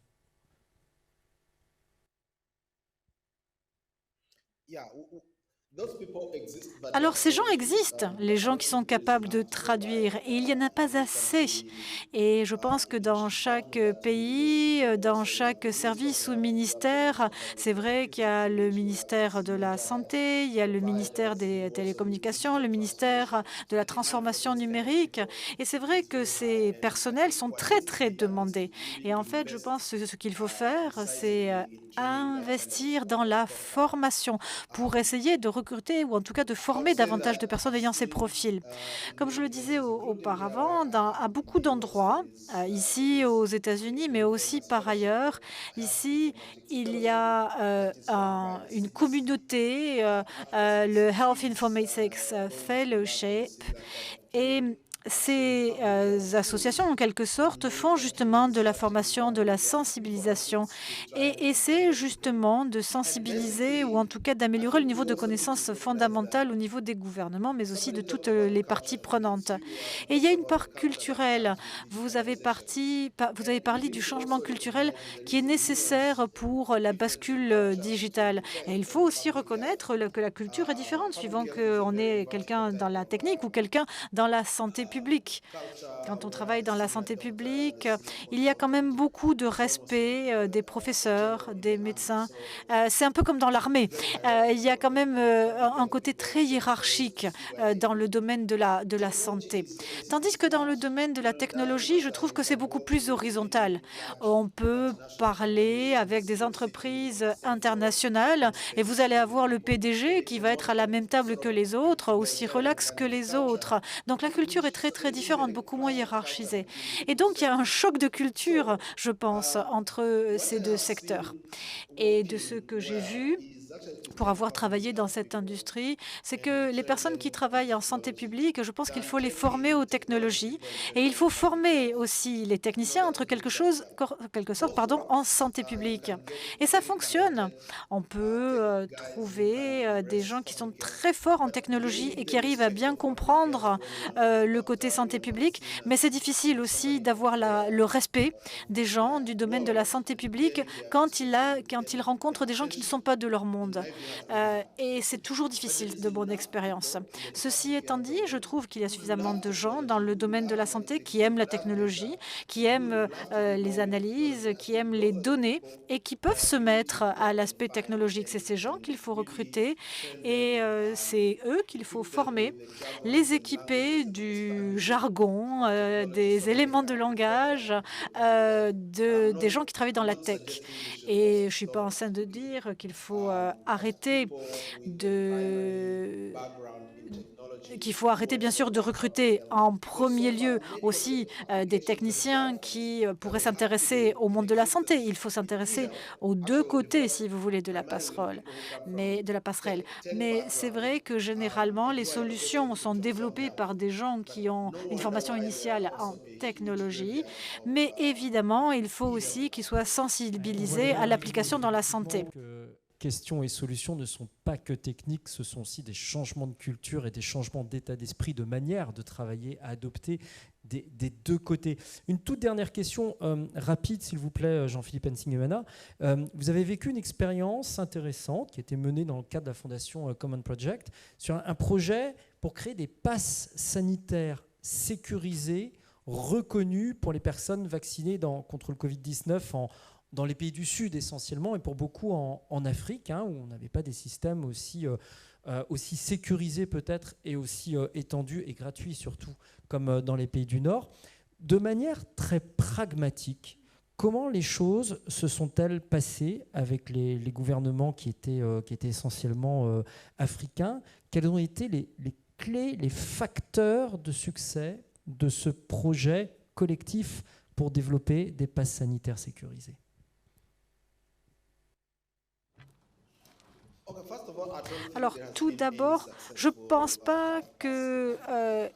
Alors, ces gens existent, les gens qui sont capables de traduire, et il n'y en a pas assez. Et je pense que dans chaque pays, dans chaque service ou ministère, c'est vrai qu'il y a le ministère de la Santé, il y a le ministère des Télécommunications, le ministère de la Transformation numérique. Et c'est vrai que ces personnels sont très, très demandés. Et en fait, je pense que ce qu'il faut faire, c'est investir dans la formation pour essayer de recruter ou en tout cas de former davantage de personnes ayant ces profils. Comme je le disais auparavant, à beaucoup d'endroits, ici aux États-Unis, mais aussi par ailleurs, ici, il y a une communauté, le Health Informatics Fellowship, et ces associations, en quelque sorte, font justement de la formation, de la sensibilisation et essaient justement de sensibiliser ou en tout cas d'améliorer le niveau de connaissances fondamentales au niveau des gouvernements, mais aussi de toutes les parties prenantes. Et il y a une part culturelle. Vous avez parlé du changement culturel qui est nécessaire pour la bascule digitale. Et il faut aussi reconnaître que la culture est différente suivant qu'on est quelqu'un dans la technique ou quelqu'un dans la santé publique. Quand on travaille dans la santé publique, il y a quand même beaucoup de respect des professeurs, des médecins. C'est un peu comme dans l'armée. Il y a quand même un côté très hiérarchique dans le domaine de la santé. Tandis que dans le domaine de la technologie, je trouve que c'est beaucoup plus horizontal. On peut parler avec des entreprises internationales et vous allez avoir le PDG qui va être à la même table que les autres, aussi relax que les autres. Donc la culture est très, très différente, beaucoup moins hiérarchisée. Et donc, il y a un choc de culture, je pense, entre ces deux secteurs. Et de ce que j'ai vu, pour avoir travaillé dans cette industrie, c'est que les personnes qui travaillent en santé publique, je pense qu'il faut les former aux technologies et il faut former aussi les techniciens entre quelque sorte, en santé publique. Et ça fonctionne. On peut trouver des gens qui sont très forts en technologie et qui arrivent à bien comprendre le côté santé publique, mais c'est difficile aussi d'avoir le respect des gens du domaine de la santé publique quand ils rencontrent des gens qui ne sont pas de leur monde. Et c'est toujours difficile de mon expérience. Ceci étant dit, je trouve qu'il y a suffisamment de gens dans le domaine de la santé qui aiment la technologie, qui aiment les analyses, qui aiment les données et qui peuvent se mettre à l'aspect technologique. C'est ces gens qu'il faut recruter et c'est eux qu'il faut former, les équiper du jargon, des éléments de langage, des gens qui travaillent dans la tech. Et je ne suis pas en train de dire qu'il faut arrêter bien sûr de recruter en premier lieu aussi des techniciens qui pourraient s'intéresser au monde de la santé. Il faut s'intéresser aux deux côtés, si vous voulez, de la passerelle. Mais c'est vrai que généralement, les solutions sont développées par des gens qui ont une formation initiale en technologie, mais évidemment, il faut aussi qu'ils soient sensibilisés à l'application dans la santé. Questions et solutions ne sont pas que techniques, ce sont aussi des changements de culture et des changements d'état d'esprit, de manière de travailler, à adopter des deux côtés. Une toute dernière question rapide, s'il vous plaît, Jean-Philippe Nsingemana. Vous avez vécu une expérience intéressante qui a été menée dans le cadre de la fondation Common Project sur un projet pour créer des passes sanitaires sécurisés, reconnus pour les personnes vaccinées contre le Covid-19 dans les pays du Sud essentiellement, et pour beaucoup en Afrique, où on n'avait pas des systèmes aussi sécurisés peut-être, et aussi étendus et gratuits surtout, comme dans les pays du Nord. De manière très pragmatique, comment les choses se sont-elles passées avec les gouvernements qui étaient essentiellement africains? Quels ont été les clés, les facteurs de succès de ce projet collectif pour développer des passes sanitaires sécurisées? Alors, tout d'abord, je ne pense pas qu'il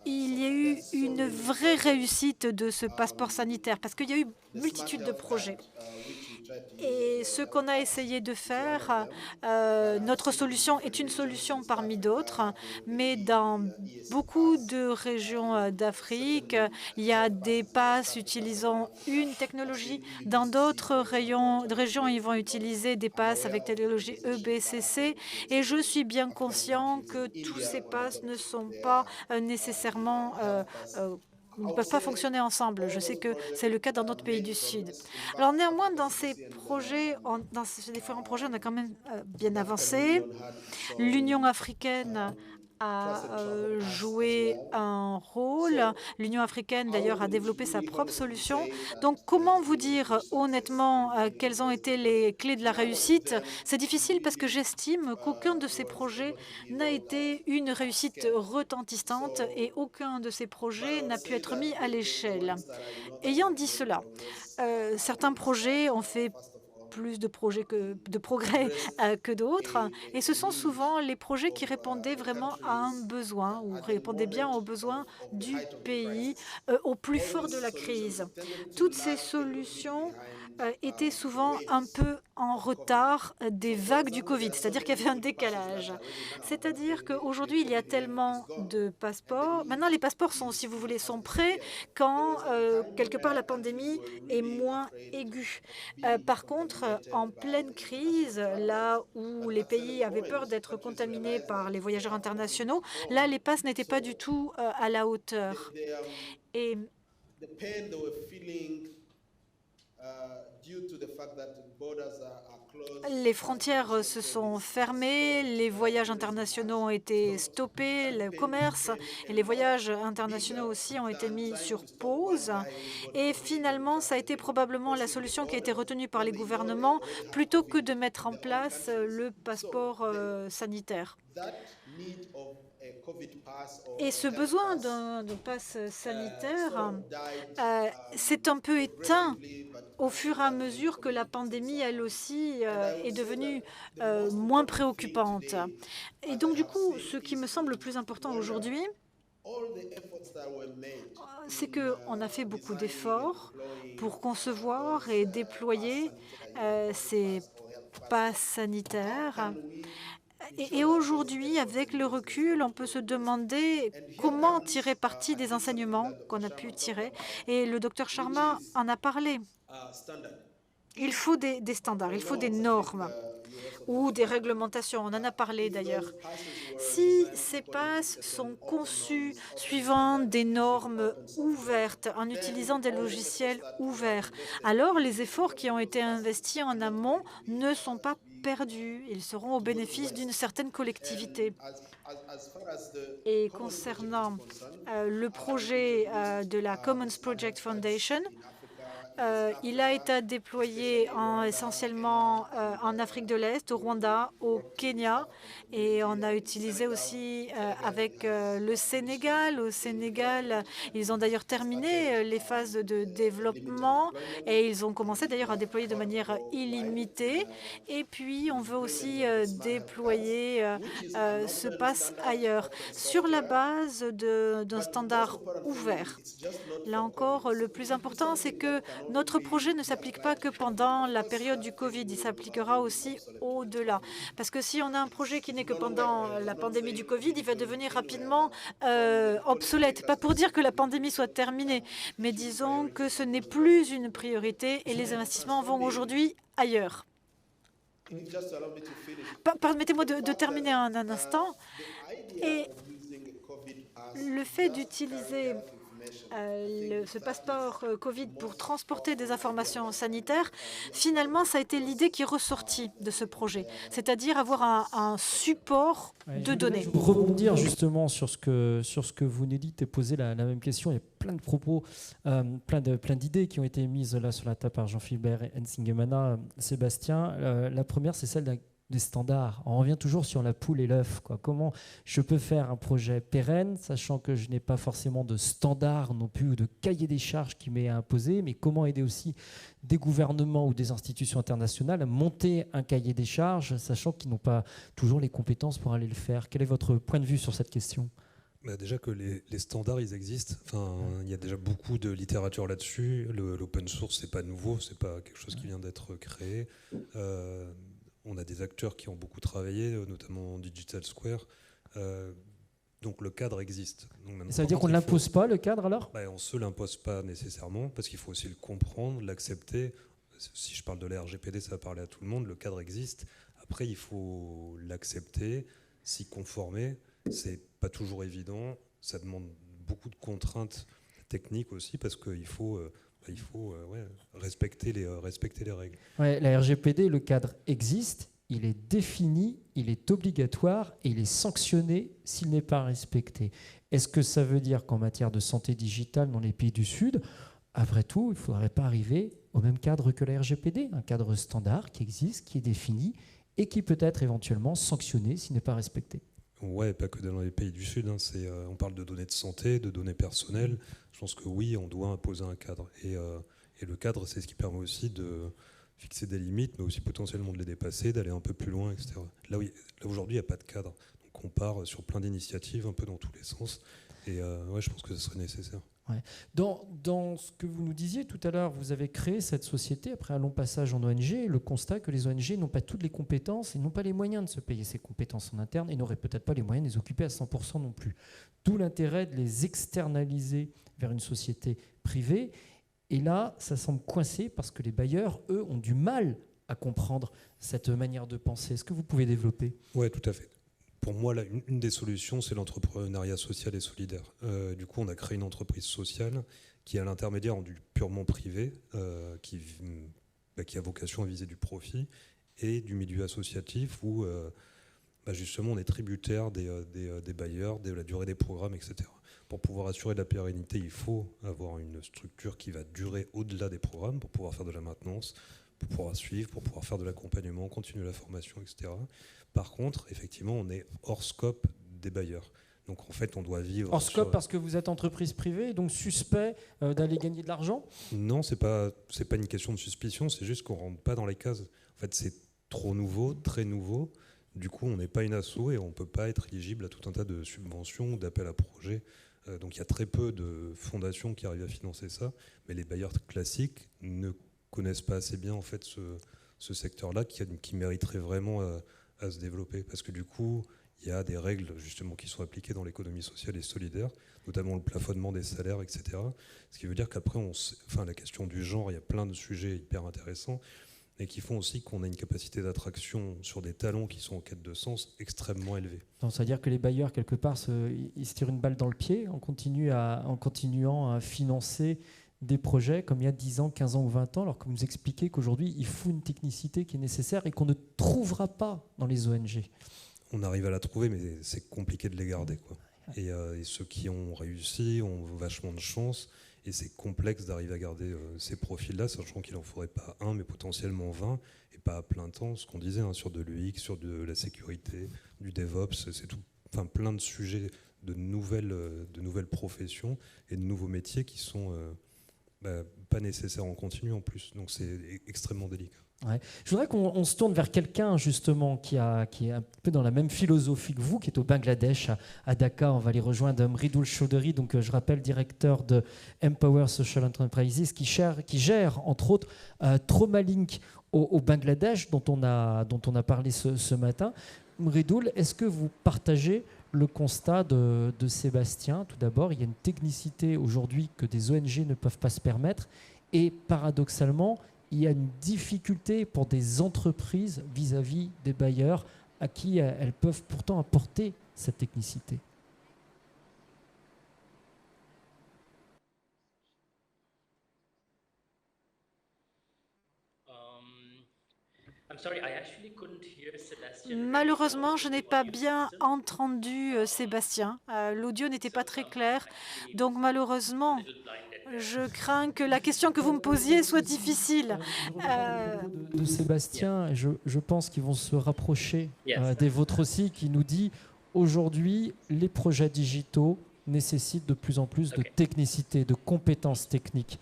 y ait eu une vraie réussite de ce passeport sanitaire, parce qu'il y a eu multitude de projets. Et Et ce qu'on a essayé de faire, notre solution est une solution parmi d'autres, mais dans beaucoup de régions d'Afrique, il y a des passes utilisant une technologie. Dans d'autres régions, ils vont utiliser des passes avec technologie EBCC. Et je suis bien conscient que tous ces passes ne sont pas nécessairement ne peuvent pas fonctionner ensemble. Je sais que c'est le cas dans d'autres pays du Sud. Alors néanmoins, dans ces différents projets, on a quand même bien avancé. L'Union africaine a joué un rôle. L'Union africaine, d'ailleurs, a développé sa propre solution. Donc, comment vous dire honnêtement quelles ont été les clés de la réussite? C'est difficile parce que j'estime qu'aucun de ces projets n'a été une réussite retentissante et aucun de ces projets n'a pu être mis à l'échelle. Ayant dit cela, certains projets ont fait plus de progrès que d'autres. Et ce sont souvent les projets qui répondaient vraiment à un besoin ou répondaient bien aux besoins du pays au plus fort de la crise. Toutes ces solutions étaient souvent un peu en retard des vagues du Covid, c'est-à-dire qu'il y avait un décalage. C'est-à-dire qu'aujourd'hui, il y a tellement de passeports. Maintenant, les passeports sont, si vous voulez, sont prêts quand, quelque part, la pandémie est moins aiguë. Par contre, en pleine crise, là où les pays avaient peur d'être contaminés par les voyageurs internationaux, là, les passes n'étaient pas du tout à la hauteur. Et les frontières se sont fermées, les voyages internationaux ont été stoppés, le commerce et les voyages internationaux aussi ont été mis sur pause. Et finalement, ça a été probablement la solution qui a été retenue par les gouvernements plutôt que de mettre en place le passeport sanitaire. Et ce besoin d'un pass sanitaire s'est un peu éteint au fur et à mesure que la pandémie, elle aussi, est devenue moins préoccupante. Et donc, du coup, ce qui me semble le plus important aujourd'hui, c'est qu'on a fait beaucoup d'efforts pour concevoir et déployer ces passes sanitaires. Et aujourd'hui, avec le recul, on peut se demander comment tirer parti des enseignements qu'on a pu tirer. Et le docteur Sharma en a parlé. Il faut des standards, il faut des normes ou des réglementations. On en a parlé d'ailleurs. Si ces passes sont conçus suivant des normes ouvertes, en utilisant des logiciels ouverts, alors les efforts qui ont été investis en amont ne sont pas perdus. Ils seront au bénéfice d'une certaine collectivité. Et concernant le projet de la Commons Project Foundation, il a été déployé essentiellement en Afrique de l'Est, au Rwanda, au Kenya, et on a utilisé aussi avec le Sénégal. Au Sénégal, ils ont d'ailleurs terminé les phases de développement et ils ont commencé d'ailleurs à déployer de manière illimitée. Et puis, on veut aussi déployer ce pass ailleurs, sur la base d'un standard ouvert. Là encore, le plus important, c'est que notre projet ne s'applique pas que pendant la période du Covid, il s'appliquera aussi au-delà. Parce que si on a un projet qui n'est que pendant la pandémie du Covid, il va devenir rapidement obsolète. Pas pour dire que la pandémie soit terminée, mais disons que ce n'est plus une priorité et les investissements vont aujourd'hui ailleurs. Permettez-moi de terminer un instant. Et le fait d'utiliser ce passeport Covid pour transporter des informations sanitaires, finalement, ça a été l'idée qui est ressortie de ce projet, c'est-à-dire avoir un support de données. Je vais rebondir justement sur ce que vous nous dites et poser la même question. Il y a plein de propos, plein d'idées qui ont été mises là sur la table par Jean-Philippe et Nsingemana, Sébastien. La première, c'est celle des standards. On revient toujours sur la poule et l'œuf. Comment je peux faire un projet pérenne, sachant que je n'ai pas forcément de standards non plus ou de cahier des charges qui m'est imposé, mais comment aider aussi des gouvernements ou des institutions internationales à monter un cahier des charges, sachant qu'ils n'ont pas toujours les compétences pour aller le faire. Quel est votre point de vue sur cette question ? Déjà que les standards, ils existent. Enfin, il y a déjà beaucoup de littérature là-dessus. L'open source, c'est pas nouveau, c'est pas quelque chose qui vient d'être créé. On a des acteurs qui ont beaucoup travaillé, notamment Digital Square. Donc le cadre existe. Donc, ça veut dire qu'on ne l'impose pas, le cadre, alors? On ne se l'impose pas nécessairement, parce qu'il faut aussi le comprendre, l'accepter. Si je parle de la RGPD, ça va parler à tout le monde. Le cadre existe. Après, il faut l'accepter, s'y conformer. C'est pas toujours évident. Ça demande beaucoup de contraintes techniques aussi, parce qu'il faut, respecter les règles. Ouais, la RGPD, le cadre existe. Il est défini, il est obligatoire et il est sanctionné s'il n'est pas respecté. Est-ce que ça veut dire qu'en matière de santé digitale dans les pays du Sud, après tout, il ne faudrait pas arriver au même cadre que la RGPD, un cadre standard qui existe, qui est défini et qui peut être éventuellement sanctionné s'il n'est pas respecté? Ouais, pas que dans les pays du Sud. On parle de données de santé, de données personnelles. Je pense que oui, on doit imposer un cadre. Et le cadre, c'est ce qui permet aussi de fixer des limites, mais aussi potentiellement de les dépasser, d'aller un peu plus loin, etc. Là aujourd'hui, il n'y a pas de cadre. Donc on part sur plein d'initiatives, un peu dans tous les sens. Et je pense que ce serait nécessaire. Ouais. Dans ce que vous nous disiez tout à l'heure, vous avez créé cette société après un long passage en ONG, le constat que les ONG n'ont pas toutes les compétences et n'ont pas les moyens de se payer ces compétences en interne et n'auraient peut-être pas les moyens de les occuper à 100% non plus. D'où l'intérêt de les externaliser vers une société privée. Et là, ça semble coincé parce que les bailleurs, eux, ont du mal à comprendre cette manière de penser. Est-ce que vous pouvez développer? Oui, tout à fait. Pour moi, là, une des solutions, c'est l'entrepreneuriat social et solidaire. Du coup, on a créé une entreprise sociale qui est à l'intermédiaire du purement privé, qui a vocation à viser du profit, et du milieu associatif où justement on est tributaire des bailleurs, de la durée des programmes, etc. Pour pouvoir assurer de la pérennité, il faut avoir une structure qui va durer au-delà des programmes pour pouvoir faire de la maintenance, pour pouvoir suivre, pour pouvoir faire de l'accompagnement, continuer la formation, etc. Par contre, effectivement, on est hors scope des bailleurs. Donc en fait, on doit vivre... Hors scope parce que vous êtes entreprise privée, donc suspect d'aller gagner de l'argent? Non, c'est pas une question de suspicion, c'est juste qu'on ne rentre pas dans les cases. En fait, c'est trop nouveau, très nouveau. Du coup, on n'est pas une asso et on ne peut pas être éligible à tout un tas de subventions ou d'appels à projets. Donc il y a très peu de fondations qui arrivent à financer ça, mais les bailleurs classiques ne connaissent pas assez bien en fait ce secteur-là qui mériterait vraiment à se développer, parce que du coup il y a des règles justement qui sont appliquées dans l'économie sociale et solidaire, notamment le plafonnement des salaires, etc. Ce qui veut dire qu'après, la question du genre, il y a plein de sujets hyper intéressants et qui font aussi qu'on a une capacité d'attraction sur des talents qui sont en quête de sens extrêmement élevée. C'est-à-dire que les bailleurs, quelque part, ils se tirent une balle dans le pied en continuant à financer des projets comme il y a 10 ans, 15 ans ou 20 ans, alors que vous nous expliquez qu'aujourd'hui, il faut une technicité qui est nécessaire et qu'on ne trouvera pas dans les ONG. On arrive à la trouver, mais c'est compliqué de les garder, quoi. Et ceux qui ont réussi ont vachement de chance. Et c'est complexe d'arriver à garder ces profils-là, sachant qu'il n'en faudrait pas un, mais potentiellement 20, et pas à plein temps, ce qu'on disait, sur de l'UX, sur de la sécurité, du DevOps, c'est tout, plein de sujets, de nouvelles professions et de nouveaux métiers qui sont pas nécessaires en continu en plus. Donc c'est extrêmement délicat. Ouais. Je voudrais qu'on se tourne vers quelqu'un justement qui est un peu dans la même philosophie que vous, qui est au Bangladesh, à Dhaka. On va aller rejoindre Mridul Chaudhary, donc je rappelle directeur de Empower Social Enterprises, qui gère entre autres Traumalink au Bangladesh, dont on a parlé ce matin. Mridul, est-ce que vous partagez le constat de Sébastien? Tout d'abord, il y a une technicité aujourd'hui que des ONG ne peuvent pas se permettre, et paradoxalement, il y a une difficulté pour des entreprises vis-à-vis des bailleurs à qui elles peuvent pourtant apporter cette technicité. Malheureusement, je n'ai pas bien entendu Sébastien. L'audio n'était pas très clair. Donc malheureusement, je crains que la question que vous me posiez soit difficile. De Sébastien, je pense qu'ils vont se rapprocher des vôtres aussi, qui nous dit aujourd'hui, les projets digitaux nécessitent de plus en plus de technicité, de compétences techniques.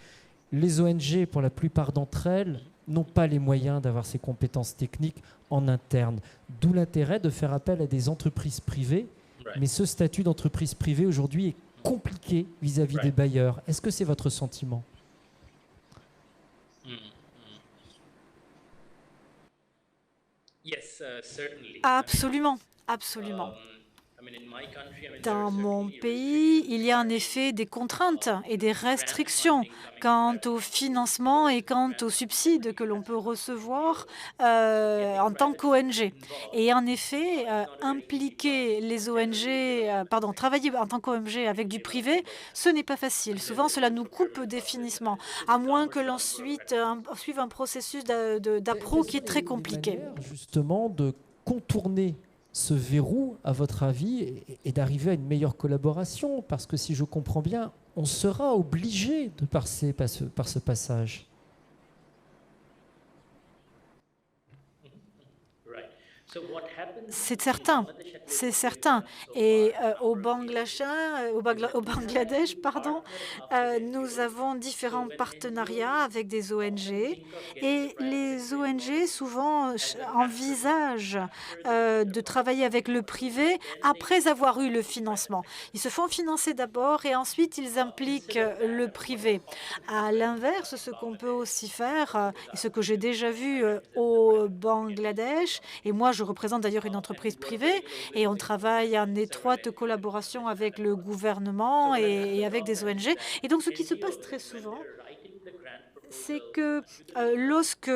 Les ONG, pour la plupart d'entre elles, n'ont pas les moyens d'avoir ces compétences techniques en interne. D'où l'intérêt de faire appel à des entreprises privées Mais ce statut d'entreprise privée aujourd'hui est compliqué vis-à-vis des bailleurs. Est-ce que c'est votre sentiment? Absolument, absolument. Dans mon pays, il y a en effet des contraintes et des restrictions quant au financement et quant aux subsides que l'on peut recevoir en tant qu'ONG. Et en effet, impliquer les ONG, travailler en tant qu'ONG avec du privé, ce n'est pas facile. Souvent, cela nous coupe des financements, à moins que l'on suive un processus d'appro qui est très compliqué. Justement, de contourner ce verrou, à votre avis, et d'arriver à une meilleure collaboration? Parce que si je comprends bien, on sera obligé de passer par ce passage. C'est certain, c'est certain. Et au Bangladesh, nous avons différents partenariats avec des ONG. Et les ONG, souvent, envisagent de travailler avec le privé après avoir eu le financement. Ils se font financer d'abord et ensuite ils impliquent le privé. À l'inverse, ce qu'on peut aussi faire, et ce que j'ai déjà vu au Bangladesh, et moi je représente d'ailleurs une entreprise privée et on travaille en étroite collaboration avec le gouvernement et avec des ONG. Et donc ce qui se passe très souvent, c'est que lorsque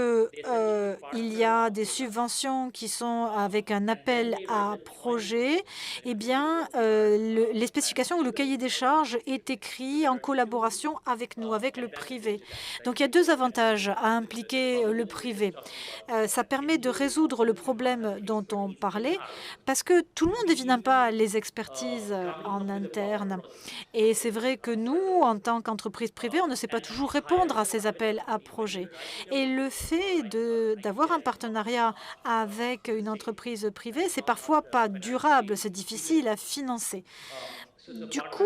il y a des subventions qui sont avec un appel à projet, eh bien, les spécifications ou le cahier des charges est écrit en collaboration avec nous, avec le privé. Donc, il y a deux avantages à impliquer le privé. Ça permet de résoudre le problème dont on parlait, parce que tout le monde n'évidemment pas les expertises en interne. Et c'est vrai que nous, en tant qu'entreprise privée, on ne sait pas toujours répondre à ces appels à projets. Et le fait d'avoir un partenariat avec une entreprise privée, c'est parfois pas durable, c'est difficile à financer. Du coup,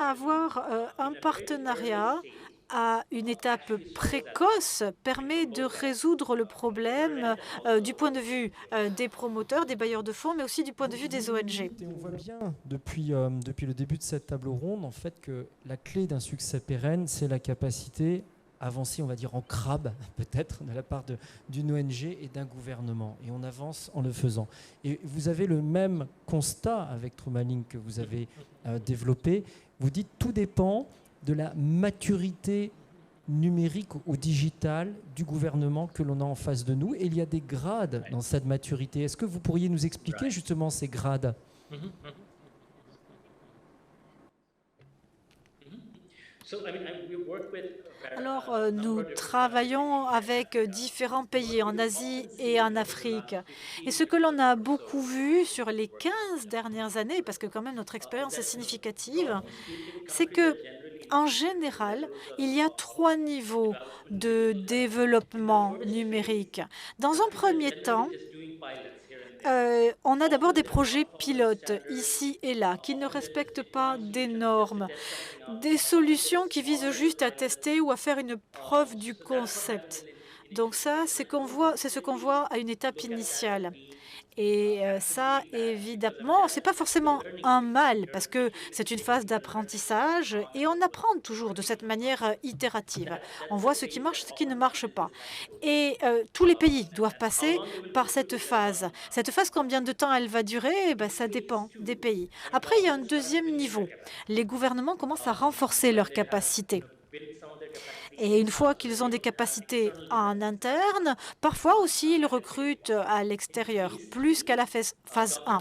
avoir un partenariat à une étape précoce permet de résoudre le problème du point de vue des promoteurs, des bailleurs de fonds, mais aussi du point de vue des ONG. Et on voit bien depuis le début de cette table ronde, en fait, que la clé d'un succès pérenne, c'est la capacité à avancer, on va dire, en crabe, peut-être, de la part d'une ONG et d'un gouvernement. Et on avance en le faisant. Et vous avez le même constat avec Trumalink que vous avez développé. Vous dites tout dépend de la maturité numérique ou digitale du gouvernement que l'on a en face de nous. Et il y a des grades dans cette maturité. Est-ce que vous pourriez nous expliquer justement ces grades? Alors, nous travaillons avec différents pays en Asie et en Afrique. Et ce que l'on a beaucoup vu sur les 15 dernières années, parce que quand même notre expérience est significative, c'est que en général, il y a 3 niveaux de développement numérique. Dans un premier temps, on a d'abord des projets pilotes, ici et là, qui ne respectent pas des normes, des solutions qui visent juste à tester ou à faire une preuve du concept. Donc ça, c'est ce qu'on voit à une étape initiale. Et ça, évidemment, ce n'est pas forcément un mal, parce que c'est une phase d'apprentissage et on apprend toujours de cette manière itérative. On voit ce qui marche, ce qui ne marche pas. Et tous les pays doivent passer par cette phase. Cette phase, combien de temps elle va durer? Ça dépend des pays. Après, il y a un deuxième niveau. Les gouvernements commencent à renforcer leurs capacités. Et une fois qu'ils ont des capacités en interne, parfois aussi ils recrutent à l'extérieur, plus qu'à la phase 1.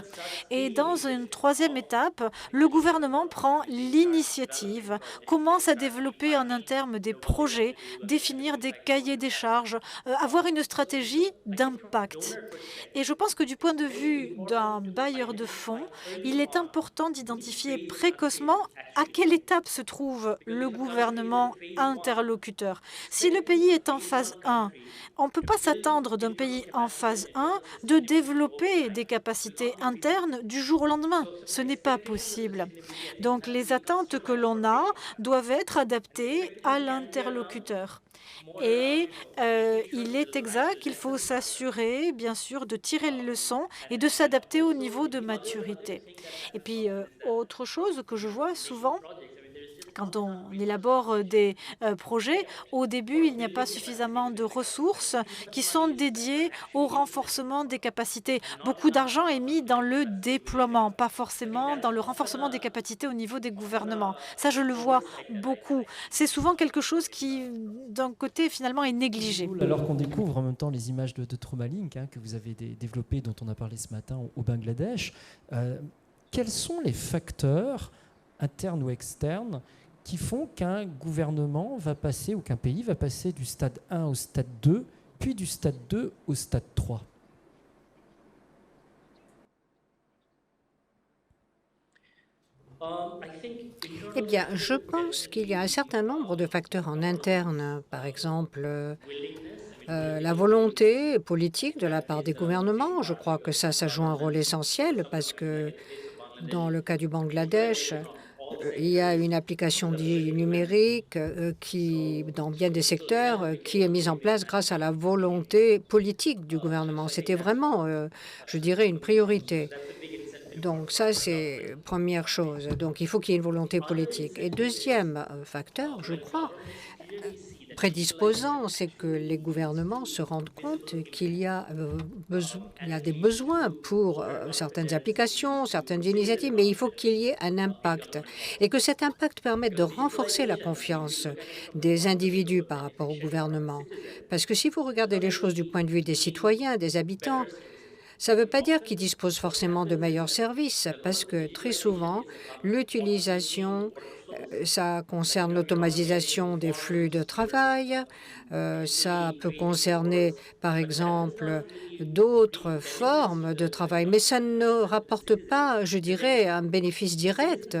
Et dans une troisième étape, le gouvernement prend l'initiative, commence à développer en interne des projets, définir des cahiers des charges, avoir une stratégie d'impact. Et je pense que du point de vue d'un bailleur de fonds, il est important d'identifier précocement à quelle étape se trouve le gouvernement interlocuteur interlocuteurs. Si le pays est en phase 1, on ne peut pas s'attendre d'un pays en phase 1 de développer des capacités internes du jour au lendemain. Ce n'est pas possible. Donc les attentes que l'on a doivent être adaptées à l'interlocuteur. Et il est exact qu'il faut s'assurer, bien sûr, de tirer les leçons et de s'adapter au niveau de maturité. Et puis, autre chose que je vois souvent, quand on élabore des projets, au début, il n'y a pas suffisamment de ressources qui sont dédiées au renforcement des capacités. Beaucoup d'argent est mis dans le déploiement, pas forcément dans le renforcement des capacités au niveau des gouvernements. Ça, je le vois beaucoup. C'est souvent quelque chose qui, d'un côté, finalement, est négligé. Alors qu'on découvre en même temps les images de TraumaLink que vous avez développées, dont on a parlé ce matin au Bangladesh, quels sont les facteurs internes ou externes qui font qu'un gouvernement va passer ou qu'un pays va passer du stade 1 au stade 2, puis du stade 2 au stade 3? Eh bien, je pense qu'il y a un certain nombre de facteurs en interne, par exemple la volonté politique de la part des gouvernements. Je crois que ça joue un rôle essentiel parce que dans le cas du Bangladesh, il y a une application numérique qui, dans bien des secteurs, qui est mise en place grâce à la volonté politique du gouvernement. C'était vraiment, je dirais, une priorité. Donc ça, c'est première chose. Donc il faut qu'il y ait une volonté politique. Et deuxième facteur, je crois, prédisposant, c'est que les gouvernements se rendent compte qu'il y a des besoins pour certaines applications, certaines initiatives, mais il faut qu'il y ait un impact et que cet impact permette de renforcer la confiance des individus par rapport au gouvernement. Parce que si vous regardez les choses du point de vue des citoyens, des habitants, ça ne veut pas dire qu'ils disposent forcément de meilleurs services, parce que très souvent, l'utilisation, ça concerne l'automatisation des flux de travail, ça peut concerner, par exemple, d'autres formes de travail, mais ça ne rapporte pas, je dirais, un bénéfice direct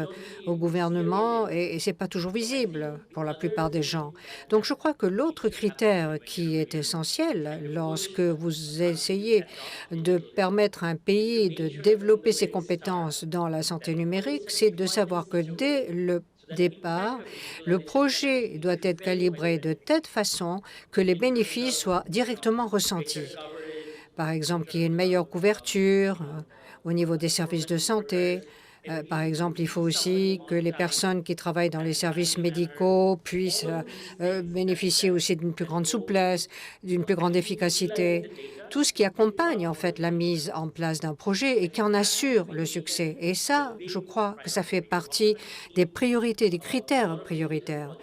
au gouvernement et ce n'est pas toujours visible pour la plupart des gens. Donc, je crois que l'autre critère qui est essentiel lorsque vous essayez de permettre à un pays de développer ses compétences dans la santé numérique, c'est de savoir que dès le départ, le projet doit être calibré de telle façon que les bénéfices soient directement ressentis. Par exemple, qu'il y ait une meilleure couverture au niveau des services de santé. Par exemple, il faut aussi que les personnes qui travaillent dans les services médicaux puissent bénéficier aussi d'une plus grande souplesse, d'une plus grande efficacité. Tout ce qui accompagne en fait la mise en place d'un projet et qui en assure le succès. Et ça, je crois que ça fait partie des priorités, des critères prioritaires.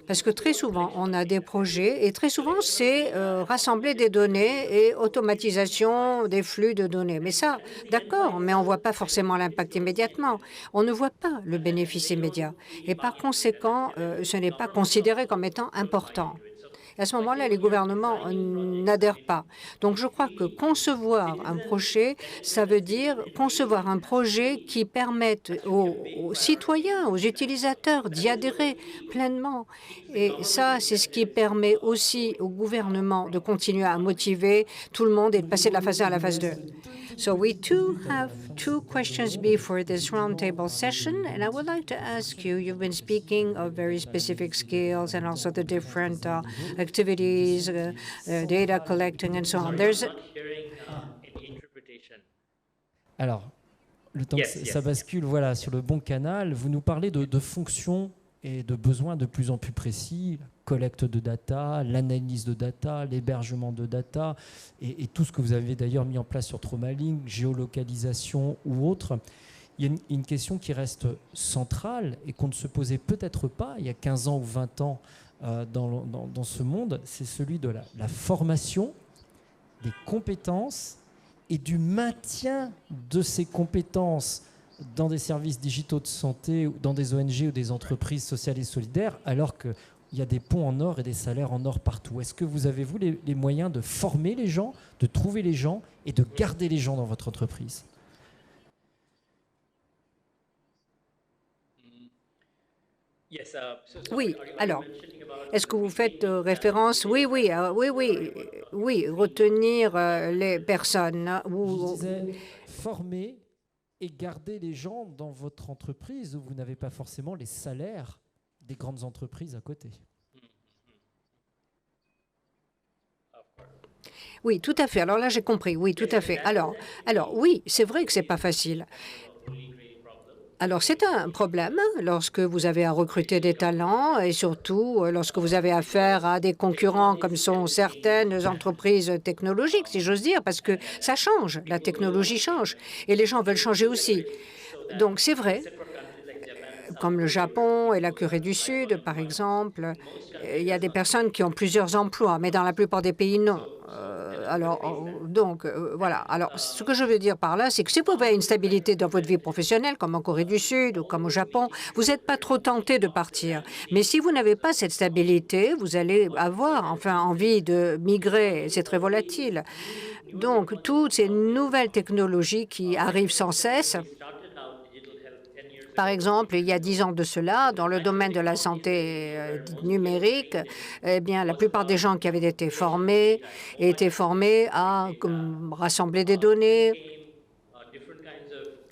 Parce que très souvent, on a des projets et très souvent, c'est rassembler des données et automatisation des flux de données. Mais ça, d'accord, mais on ne voit pas forcément l'impact immédiatement. On ne voit pas le bénéfice immédiat. Et par conséquent, ce n'est pas considéré comme étant important. À ce moment-là, les gouvernements n'adhèrent pas. Donc, je crois que concevoir un projet, ça veut dire concevoir un projet qui permette aux citoyens, aux utilisateurs d'y adhérer pleinement. Et ça, c'est ce qui permet aussi au gouvernement de continuer à motiver tout le monde et de passer de la phase 1 à la phase 2. So we have two questions before this roundtable session, and I would like to ask you, you've been speaking of very specific skills and also the different activities, data collecting and so on. Alors, le temps que ça bascule voilà, sur le bon canal, vous nous parlez de fonctions et de besoins de plus en plus précis, la collecte de data, l'analyse de data, l'hébergement de data, et tout ce que vous avez d'ailleurs mis en place sur TraumaLink, géolocalisation ou autre. Il y a une question qui reste centrale et qu'on ne se posait peut-être pas il y a 15 ans ou 20 ans dans ce monde, c'est celui de la formation, des compétences et du maintien de ces compétences dans des services digitaux de santé, dans des ONG ou des entreprises sociales et solidaires, alors qu'il y a des ponts en or et des salaires en or partout. Est-ce que vous avez, vous, les moyens de former les gens, de trouver les gens et de garder les gens dans votre entreprise? Yes. Oui, alors, est-ce que vous faites référence? Oui, oui, retenir les personnes. Hein, Je ou, disais former et garder les gens dans votre entreprise où vous n'avez pas forcément les salaires des grandes entreprises à côté. oui, tout à fait. Alors là, j'ai compris. Oui, tout à fait. Alors oui, c'est vrai que c'est pas facile. Alors, c'est un problème lorsque vous avez à recruter des talents et surtout lorsque vous avez affaire à des concurrents comme sont certaines entreprises technologiques, si j'ose dire, parce que ça change, la technologie change et les gens veulent changer aussi. Donc, c'est vrai, comme le Japon et la Corée du Sud, par exemple, il y a des personnes qui ont plusieurs emplois, mais dans la plupart des pays, non. Voilà. Alors, ce que je veux dire par là, c'est que si vous avez une stabilité dans votre vie professionnelle, comme en Corée du Sud ou comme au Japon, vous n'êtes pas trop tenté de partir. Mais si vous n'avez pas cette stabilité, vous allez avoir envie de migrer. C'est très volatile. Donc, toutes ces nouvelles technologies qui arrivent sans cesse. Par exemple, il y a 10 ans de cela, dans le domaine de la santé numérique, eh bien, la plupart des gens qui avaient été formés étaient formés à rassembler des données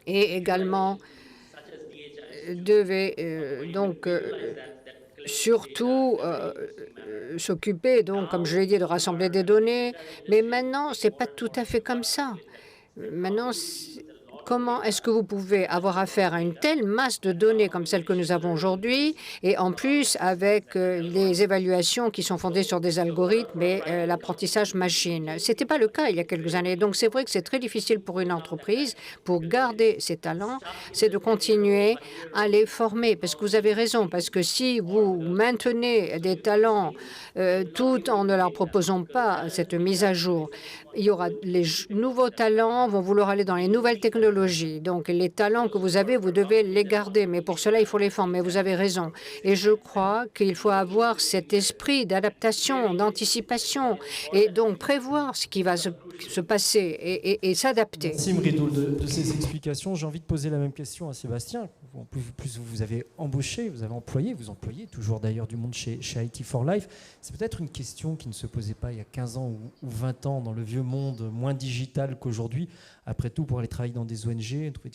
et également devaient surtout s'occuper, comme je l'ai dit, de rassembler des données. Mais maintenant, ce n'est pas tout à fait comme ça. Maintenant, comment est-ce que vous pouvez avoir affaire à une telle masse de données comme celle que nous avons aujourd'hui et en plus avec les évaluations qui sont fondées sur des algorithmes et l'apprentissage machine? Ce n'était pas le cas il y a quelques années. Donc, c'est vrai que c'est très difficile pour une entreprise, pour garder ses talents, c'est de continuer à les former. Parce que vous avez raison, parce que si vous maintenez des talents tout en ne leur proposant pas cette mise à jour, il y aura les nouveaux talents vont vouloir aller dans les nouvelles technologies. Donc, les talents que vous avez, vous devez les garder. Mais pour cela, il faut les former. Vous avez raison. Et je crois qu'il faut avoir cet esprit d'adaptation, d'anticipation, et donc prévoir ce qui va se passer et s'adapter. Merci Mridoul de ces explications. J'ai envie de poser la même question à Sébastien. En plus vous avez embauché, vous avez employé, vous employez toujours d'ailleurs du monde chez IT for Life. C'est peut-être une question qui ne se posait pas il y a 15 ans ou 20 ans dans le vieux monde moins digital qu'aujourd'hui. Après tout, pour aller travailler dans des ONG, on trouvait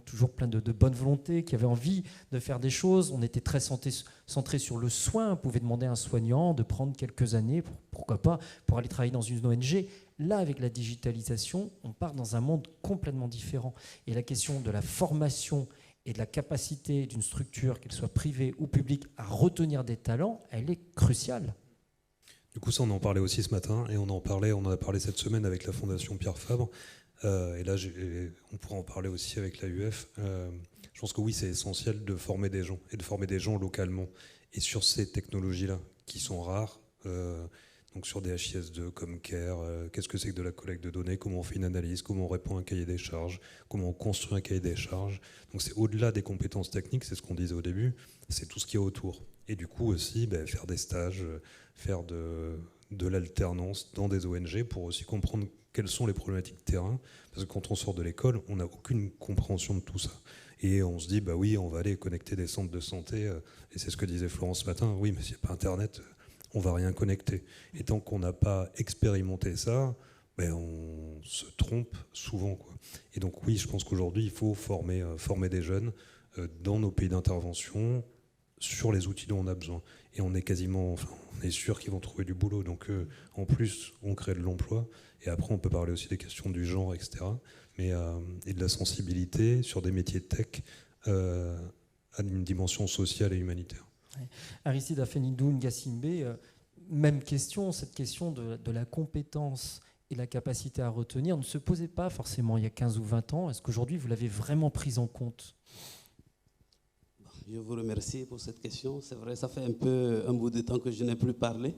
toujours plein de bonne volonté, qui avaient envie de faire des choses. On était très centré sur le soin. On pouvait demander à un soignant de prendre quelques années, pourquoi pas, pour aller travailler dans une ONG. Là, avec la digitalisation, on part dans un monde complètement différent. Et la question de la formation et de la capacité d'une structure, qu'elle soit privée ou publique, à retenir des talents, elle est cruciale. Du coup, ça, on en parlait aussi ce matin, et on en a parlé cette semaine avec la Fondation Pierre Fabre. Et là, on pourra en parler aussi avec l'AUF. Je pense que oui, c'est essentiel de former des gens, et de former des gens localement. Et sur ces technologies-là, qui sont rares, donc sur des HIS2 comme CARE, qu'est-ce que c'est que de la collecte de données, comment on fait une analyse, comment on répond à un cahier des charges, comment on construit un cahier des charges. Donc c'est au-delà des compétences techniques, c'est ce qu'on disait au début, c'est tout ce qui est autour. Et du coup aussi, faire des stages, faire de l'alternance dans des ONG pour aussi comprendre quelles sont les problématiques de terrain. Parce que quand on sort de l'école, on n'a aucune compréhension de tout ça. Et on se dit, bah oui, on va aller connecter des centres de santé. Et c'est ce que disait Florence ce matin. Oui, mais s'il n'y a pas Internet, on ne va rien connecter. Et tant qu'on n'a pas expérimenté ça, on se trompe souvent, quoi. Et donc oui, je pense qu'aujourd'hui, il faut former des jeunes dans nos pays d'intervention sur les outils dont on a besoin. Et on est sûr qu'ils vont trouver du boulot. Donc en plus, on crée de l'emploi. Et après, on peut parler aussi des questions du genre, etc. Et de la sensibilité sur des métiers tech à une dimension sociale et humanitaire. Aristide Afenidou Ngasimbe, même question, cette question de la compétence et la capacité à retenir ne se posait pas forcément il y a 15 ou 20 ans. Est-ce qu'aujourd'hui, vous l'avez vraiment prise en compte ? Je vous remercie pour cette question. C'est vrai, ça fait un bout de temps que je n'ai plus parlé.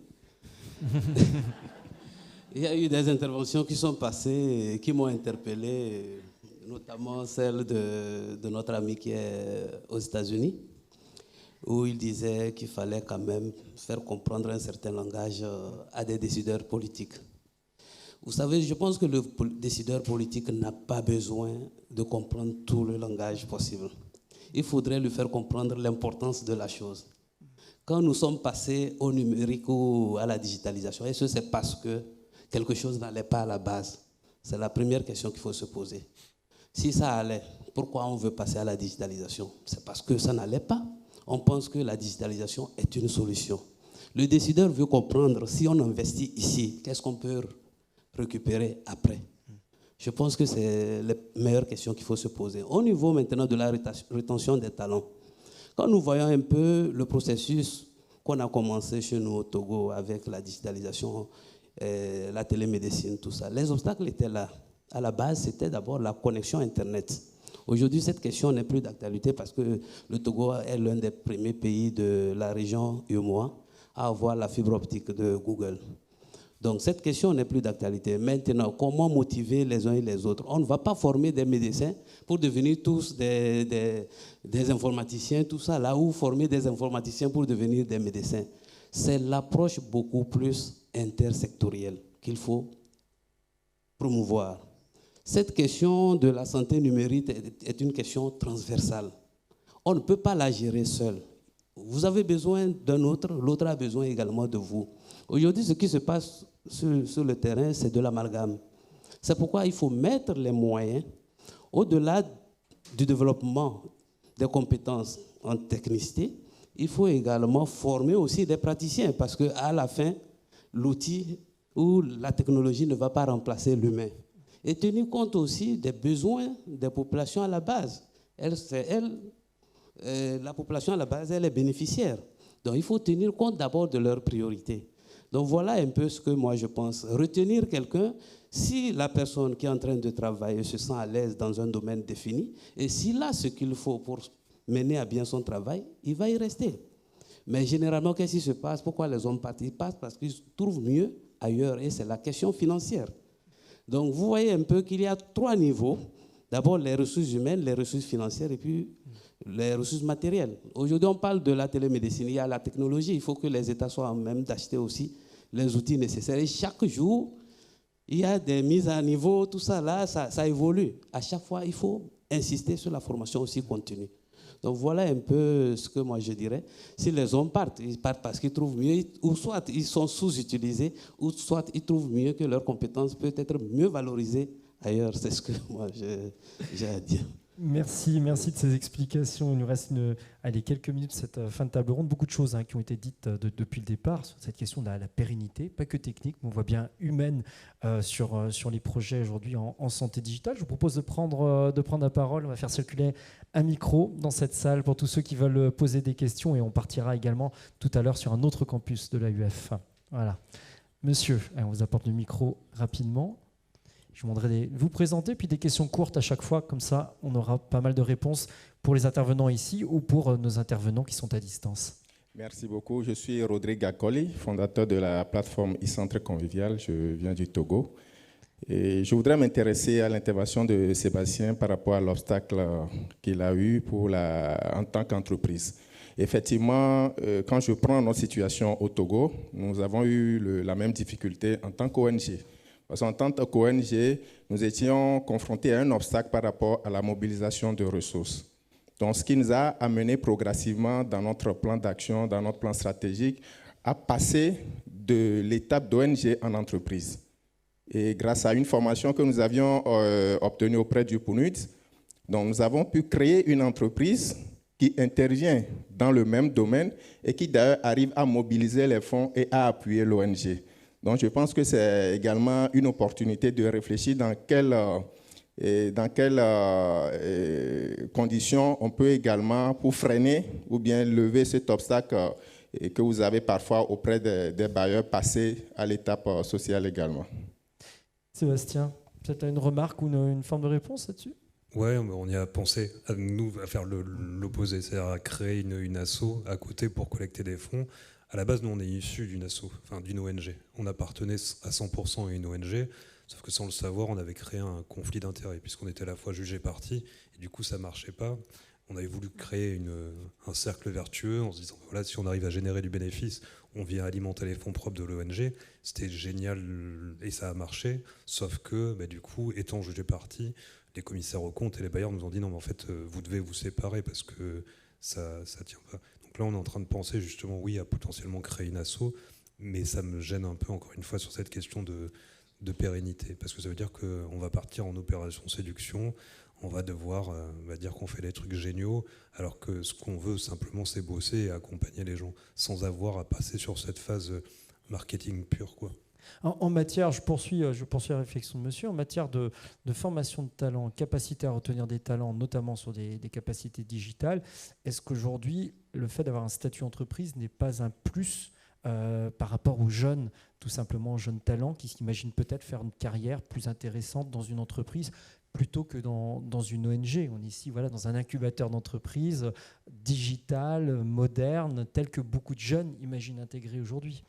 Il y a eu des interventions qui sont passées et qui m'ont interpellé, notamment celle de notre ami qui est aux États-Unis, où il disait qu'il fallait quand même faire comprendre un certain langage à des décideurs politiques. Vous savez, je pense que le décideur politique n'a pas besoin de comprendre tout le langage possible. il faudrait lui faire comprendre l'importance de la chose. Quand nous sommes passés au numérique ou à la digitalisation, est-ce que c'est parce que quelque chose n'allait pas à la base? C'est la première question qu'il faut se poser. Si ça allait, pourquoi on veut passer à la digitalisation? C'est parce que ça n'allait pas. On pense que la digitalisation est une solution. Le décideur veut comprendre, si on investit ici, qu'est-ce qu'on peut récupérer après? Je pense que c'est la meilleure question qu'il faut se poser. Au niveau maintenant de la rétention des talents, quand nous voyons un peu le processus qu'on a commencé chez nous au Togo avec la digitalisation, la télémédecine, tout ça, les obstacles étaient là. À la base, c'était d'abord la connexion Internet. Aujourd'hui, cette question n'est plus d'actualité parce que le Togo est l'un des premiers pays de la région UEMOA à avoir la fibre optique de Google. Donc cette question n'est plus d'actualité. Maintenant, comment motiver les uns et les autres? On ne va pas former des médecins pour devenir tous des informaticiens, tout ça, là où former des informaticiens pour devenir des médecins. C'est l'approche beaucoup plus intersectorielle qu'il faut promouvoir. Cette question de la santé numérique est une question transversale. On ne peut pas la gérer seul. Vous avez besoin d'un autre, l'autre a besoin également de vous. Aujourd'hui, ce qui se passe sur le terrain, c'est de l'amalgame. C'est pourquoi il faut mettre les moyens, au-delà du développement des compétences en technicité, il faut également former aussi des praticiens, parce qu'à la fin, l'outil ou la technologie ne va pas remplacer l'humain. Et tenir compte aussi des besoins des populations à la base. La population à la base, elle est bénéficiaire. Donc il faut tenir compte d'abord de leurs priorités. Donc voilà un peu ce que moi je pense. Retenir quelqu'un, si la personne qui est en train de travailler se sent à l'aise dans un domaine défini, et s'il a ce qu'il faut pour mener à bien son travail, il va y rester. Mais généralement, qu'est-ce qui se passe? Pourquoi les hommes partent? Ils partent parce qu'ils trouvent mieux ailleurs, et c'est la question financière. Donc vous voyez un peu qu'il y a 3 niveaux. D'abord les ressources humaines, les ressources financières et puis les ressources matérielles. Aujourd'hui, on parle de la télémédecine, il y a la technologie. Il faut que les États soient en même d'acheter aussi les outils nécessaires. Et chaque jour, il y a des mises à niveau, tout ça, là, ça évolue. À chaque fois, il faut insister sur la formation aussi continue. Donc voilà un peu ce que moi je dirais. Si les hommes partent, ils partent parce qu'ils trouvent mieux, ou soit ils sont sous-utilisés, ou soit ils trouvent mieux que leurs compétences peuvent être mieux valorisées ailleurs. C'est ce que moi j'ai à dire. Merci de ces explications. Il nous reste quelques minutes de cette fin de table ronde. Beaucoup de choses qui ont été dites depuis le départ sur cette question de la pérennité, pas que technique, mais on voit bien humaine sur les projets aujourd'hui en santé digitale. Je vous propose de prendre la parole. On va faire circuler un micro dans cette salle pour tous ceux qui veulent poser des questions et on partira également tout à l'heure sur un autre campus de l'AUF. Voilà. Monsieur, on vous apporte le micro rapidement. Je vous demanderai de vous présenter, puis des questions courtes à chaque fois, comme ça on aura pas mal de réponses pour les intervenants ici ou pour nos intervenants qui sont à distance. Merci beaucoup. Je suis Rodrigue Gakoli, fondateur de la plateforme e-Centre Convivial. Je viens du Togo. Et je voudrais m'intéresser à l'intervention de Sébastien par rapport à l'obstacle qu'il a eu en tant qu'entreprise. Effectivement, quand je prends notre situation au Togo, nous avons eu la même difficulté en tant qu'ONG. Parce qu'en tant qu'ONG, nous étions confrontés à un obstacle par rapport à la mobilisation de ressources. Donc, ce qui nous a amené progressivement dans notre plan d'action, dans notre plan stratégique, à passer de l'étape d'ONG en entreprise. Et grâce à une formation que nous avions obtenue auprès du PNUD, donc nous avons pu créer une entreprise qui intervient dans le même domaine et qui d'ailleurs arrive à mobiliser les fonds et à appuyer l'ONG. Donc, je pense que c'est également une opportunité de réfléchir dans quelles conditions on peut également, pour freiner ou bien lever cet obstacle que vous avez parfois auprès des bailleurs, passer à l'étape sociale également. Sébastien, peut-être une remarque ou une forme de réponse là-dessus? Ouais, on y a pensé, à faire l'opposé, c'est-à-dire à créer une asso à côté pour collecter des fonds. À la base, nous, on est issus d'une asso, d'une ONG. On appartenait à 100% à une ONG, sauf que sans le savoir, on avait créé un conflit d'intérêts, puisqu'on était à la fois jugé parti, et du coup, ça ne marchait pas. On avait voulu créer un cercle vertueux en se disant, voilà, si on arrive à générer du bénéfice, on vient alimenter les fonds propres de l'ONG. C'était génial et ça a marché, sauf que, du coup, étant jugé parti, les commissaires aux comptes et les bailleurs nous ont dit non, mais en fait, vous devez vous séparer parce que ça ne tient pas. Donc là, on est en train de penser justement, oui, à potentiellement créer une asso, mais ça me gêne un peu, encore une fois, sur cette question de pérennité, parce que ça veut dire qu'on va partir en opération séduction, on va devoir dire qu'on fait des trucs géniaux, alors que ce qu'on veut simplement, c'est bosser et accompagner les gens, sans avoir à passer sur cette phase marketing pure, quoi. En matière, je poursuis la réflexion de monsieur, en matière de formation de talent, capacité à retenir des talents, notamment sur des capacités digitales, est-ce qu'aujourd'hui, le fait d'avoir un statut entreprise n'est pas un plus par rapport aux jeunes, tout simplement aux jeunes talents qui s'imaginent peut-être faire une carrière plus intéressante dans une entreprise plutôt que dans une ONG. On est ici dans un incubateur d'entreprise digital, moderne, tel que beaucoup de jeunes imaginent intégrer aujourd'hui.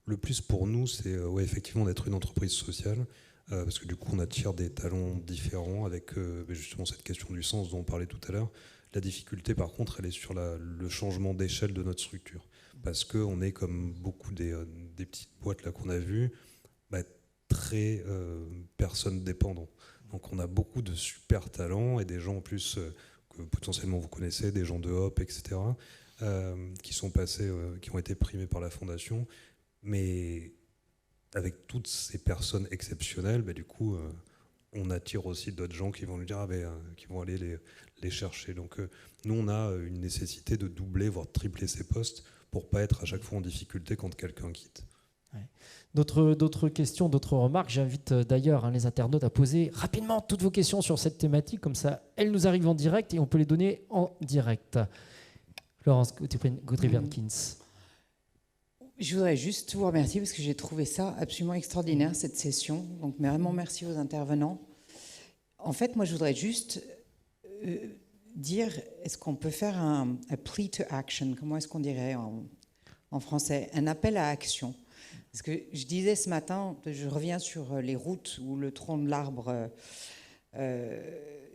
Le plus pour nous, c'est effectivement d'être une entreprise sociale, parce que du coup, on attire des talents différents avec justement cette question du sens dont on parlait tout à l'heure. La difficulté, par contre, elle est sur le changement d'échelle de notre structure, parce qu'on est comme beaucoup des petites boîtes là qu'on a vues, très personnes dépendantes. Donc on a beaucoup de super talents et des gens en plus que potentiellement vous connaissez, des gens de Hop, etc., qui sont passés, qui ont été primés par la fondation. Mais avec toutes ces personnes exceptionnelles, du coup, on attire aussi d'autres gens qui vont nous dire, qui vont aller les chercher. Donc nous, on a une nécessité de doubler, voire de tripler ces postes pour pas être à chaque fois en difficulté quand quelqu'un quitte. Ouais. D'autres questions, d'autres remarques. J'invite d'ailleurs les internautes à poser rapidement toutes vos questions sur cette thématique, comme ça elles nous arrivent en direct et on peut les donner en direct. Florence Gautry-Vernkins. Je voudrais juste vous remercier parce que j'ai trouvé ça absolument extraordinaire, cette session. Donc vraiment merci aux intervenants. En fait, moi je voudrais juste dire, est-ce qu'on peut faire un plea to action, comment est-ce qu'on dirait en français, un appel à action. Parce que je disais ce matin, je reviens sur les routes ou le tronc de l'arbre,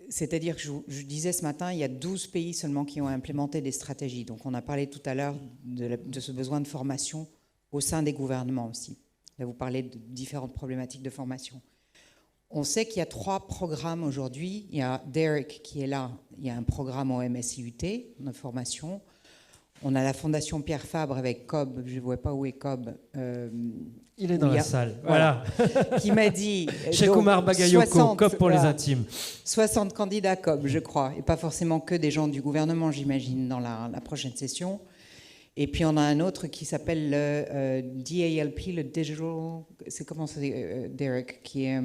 c'est-à-dire que je disais ce matin, il y a 12 pays seulement qui ont implémenté des stratégies. Donc on a parlé tout à l'heure de ce besoin de formation au sein des gouvernements aussi. Là, vous parlez de différentes problématiques de formation. On sait qu'il y a 3 programmes aujourd'hui. Il y a Derek qui est là, il y a un programme au MSIUT de formation. On a la Fondation Pierre Fabre avec Cobb, je ne vois pas où est Cobb. Il est dans la salle, voilà. Qui m'a dit... Cheikh Oumar Bagayoko, Cobb pour les intimes. 60 candidats Cobb, je crois, et pas forcément que des gens du gouvernement, j'imagine, dans la prochaine session. Et puis on a un autre qui s'appelle le DALP, le Digital... C'est comment ça dit, Derek, qui est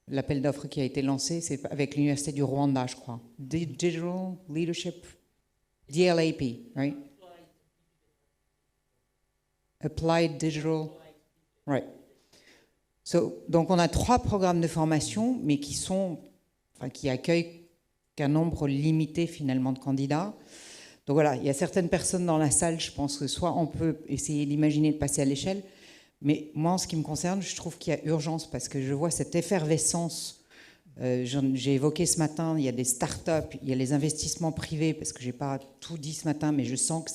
l'appel d'offres qui a été lancé, c'est avec l'Université du Rwanda, je crois. Digital Leadership... DLAP, right? Applied Digital, right. Donc on a 3 programmes de formation, mais qui accueillent qu'un nombre limité finalement de candidats. Donc voilà, il y a certaines personnes dans la salle, je pense que soit on peut essayer d'imaginer de passer à l'échelle, mais moi en ce qui me concerne, je trouve qu'il y a urgence parce que je vois cette effervescence. J'ai évoqué ce matin, il y a des startups, il y a les investissements privés, parce que je n'ai pas tout dit ce matin, mais je sens que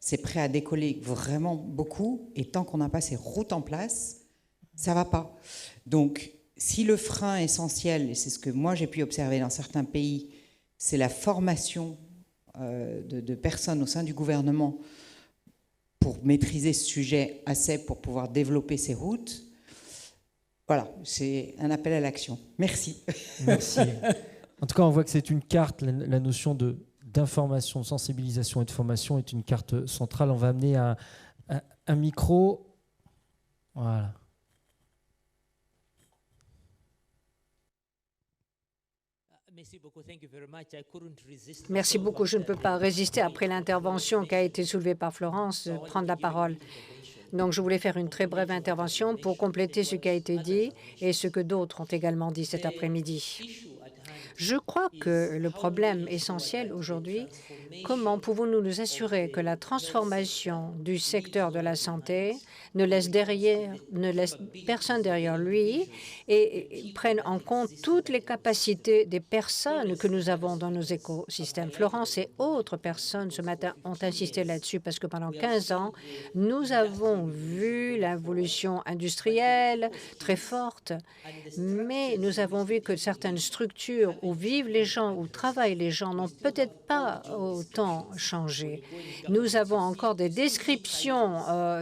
c'est prêt à décoller vraiment beaucoup. Et tant qu'on n'a pas ces routes en place, ça ne va pas. Donc, si le frein essentiel, et c'est ce que moi j'ai pu observer dans certains pays, c'est la formation de personnes au sein du gouvernement pour maîtriser ce sujet assez, pour pouvoir développer ces routes, voilà, c'est un appel à l'action. Merci. Merci. En tout cas, on voit que c'est une carte, la notion d'information, de sensibilisation et de formation est une carte centrale. On va amener un micro. Voilà. Merci beaucoup. Je ne peux pas résister, après l'intervention qui a été soulevée par Florence, de prendre la parole. Donc, je voulais faire une très brève intervention pour compléter ce qui a été dit et ce que d'autres ont également dit cet après-midi. Je crois que le problème essentiel aujourd'hui, comment pouvons-nous nous assurer que la transformation du secteur de la santé ne laisse personne derrière lui et prenne en compte toutes les capacités des personnes que nous avons dans nos écosystèmes. Florence et autres personnes ce matin ont insisté là-dessus parce que pendant 15 ans, nous avons vu l'évolution industrielle très forte, mais nous avons vu que certaines structures où vivent les gens, où travaillent les gens, n'ont peut-être pas autant changé. Nous avons encore des descriptions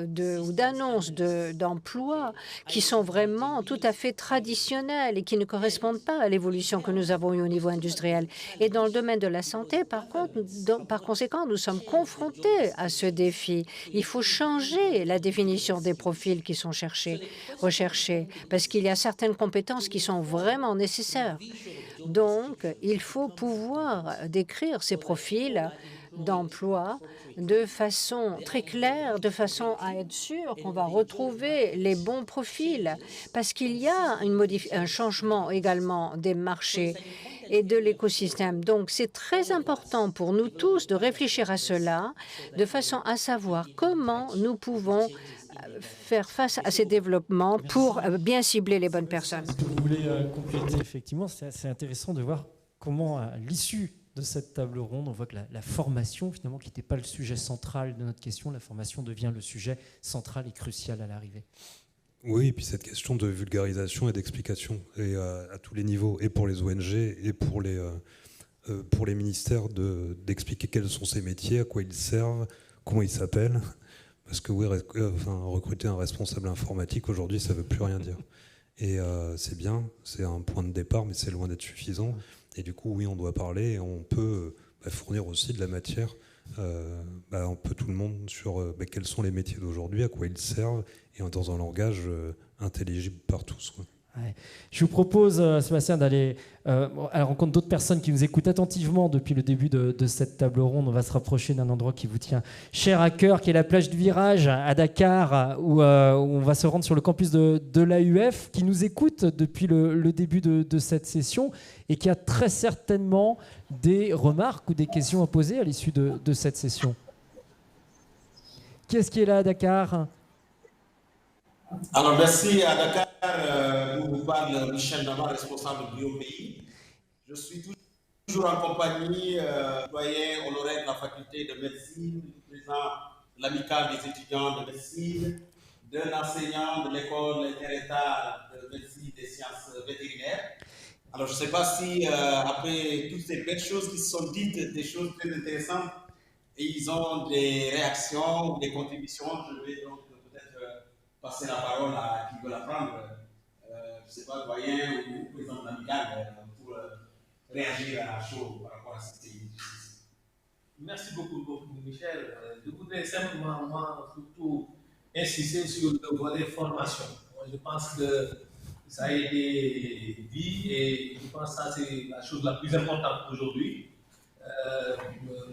ou d'annonces d'emplois qui sont vraiment tout à fait traditionnelles et qui ne correspondent pas à l'évolution que nous avons eue au niveau industriel. Et dans le domaine de la santé, par conséquent, nous sommes confrontés à ce défi. Il faut changer la définition des profils qui sont recherchés, parce qu'il y a certaines compétences qui sont vraiment nécessaires. Donc, il faut pouvoir décrire ces profils d'emploi de façon très claire, de façon à être sûr qu'on va retrouver les bons profils, parce qu'il y a un changement également des marchés et de l'écosystème. Donc, c'est très important pour nous tous de réfléchir à cela, de façon à savoir comment nous pouvons faire face à ces développements pour bien cibler les bonnes personnes. Est-ce que vous voulez compléter? Effectivement, c'est intéressant de voir comment, à l'issue de cette table ronde, on voit que la formation, finalement, qui n'était pas le sujet central de notre question, la formation devient le sujet central et crucial à l'arrivée. Oui, et puis cette question de vulgarisation et d'explication, et à tous les niveaux, et pour les ONG, et pour les ministères, d'expliquer quels sont ces métiers, à quoi ils servent, comment ils s'appellent. Parce que oui, recruter un responsable informatique, aujourd'hui, ça ne veut plus rien dire. Et c'est bien, c'est un point de départ, mais c'est loin d'être suffisant. Et du coup, oui, on doit parler, et on peut fournir aussi de la matière, un peu tout le monde, sur quels sont les métiers d'aujourd'hui, à quoi ils servent, et dans un langage intelligible par tous, quoi. Ouais. Je vous propose, Sébastien, d'aller à la rencontre d'autres personnes qui nous écoutent attentivement depuis le début de cette table ronde. On va se rapprocher d'un endroit qui vous tient cher à cœur, qui est la plage du Virage à Dakar, où on va se rendre sur le campus de l'AUF, qui nous écoute depuis le début de cette session et qui a très certainement des remarques ou des questions à poser à l'issue de cette session. Qui est-ce qui est là à Dakar ? Alors, merci à Dakar. Vous parle Michel Nama, responsable du BioPI. Je suis toujours en compagnie du doyen honoraire de la faculté de médecine, du président de l'amicale des étudiants de médecine, d'un enseignant de l'école interétat de médecine des sciences vétérinaires. Alors, je ne sais pas si, après toutes ces belles choses qui se sont dites, des choses très intéressantes, et ils ont des réactions ou des contributions. Je vais donc passer la parole à qui veut la prendre, je ne sais pas, doyen ou président de l'amicale, pour réagir à chaud par rapport à cette série. Merci beaucoup, Michel. Je voudrais simplement, moi, surtout insister sur le volet formation. Moi, je pense que ça a été dit et je pense que ça, c'est la chose la plus importante aujourd'hui.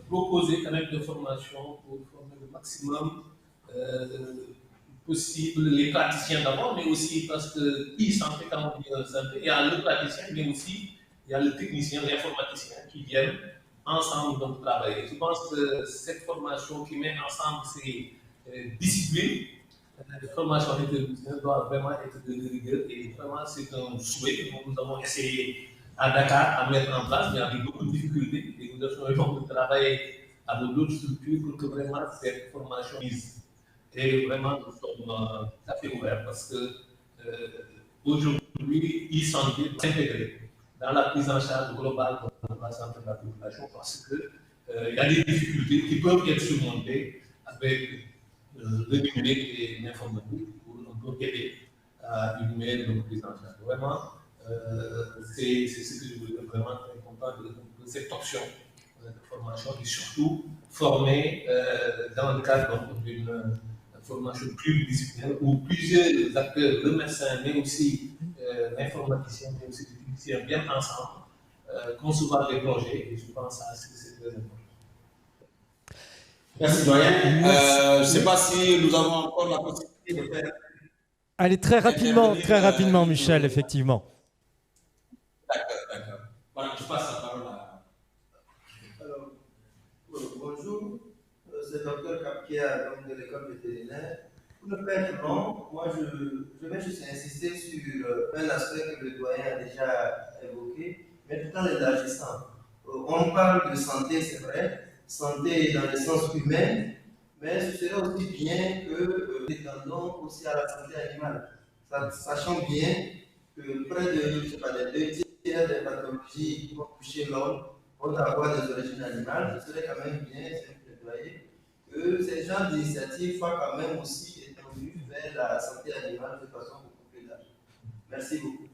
Proposer quand même de formation pour former le maximum possible les praticiens d'abord, mais aussi parce que e-santé, quand on dit santé, il y a le praticien, mais aussi il y a le technicien, l'informaticien qui viennent ensemble donc travailler. Je pense que cette formation qui met ensemble ces disciplines, la formation intermédiaire doit vraiment être de rigueur et vraiment c'est un souhait que nous avons essayé à Dakar à mettre en place, mais avec beaucoup de difficultés et nous avons de travailler avec d'autres structures pour que vraiment cette formation mise. Et vraiment, nous sommes tout à fait ouverts parce que aujourd'hui, e-santé doit s'intégrer dans la prise en charge globale de la santé de la population parce qu'il y a des difficultés qui peuvent être surmontées avec le numérique et l'informatique pour aider à une meilleure prise en charge. Vraiment, c'est ce que je voulais vraiment très content de cette option de formation et surtout former dans le cadre d'une formation pluridisciplinaire où plusieurs acteurs, le médecin, mais aussi l'informaticien, mais aussi les techniciens, viennent ensemble, concevoir des projets, et je pense que c'est très important. Merci, doyen. Je ne sais pas si nous avons encore la possibilité de faire. Allez, très rapidement, Michel, effectivement. D'accord. Voilà, je passe la parole à... Alors, bonjour, c'est Dr Kapkia, donc de l'école vétérinaire. Pour ne pas être long, moi je vais juste insister sur un aspect que le doyen a déjà évoqué, mais tout en l'élargissant. On parle de santé, c'est vrai, santé dans le sens humain, mais ce serait aussi bien que nous étendons aussi à la santé animale, sachant bien que près de, des 2 tiers des pathologies qui vont toucher l'homme vont avoir des origines animales. Ce serait quand même bien, c'est un plaidoyer, que ces genres d'initiatives soient quand même aussi étendues vers la santé animale de façon beaucoup plus large. Merci beaucoup.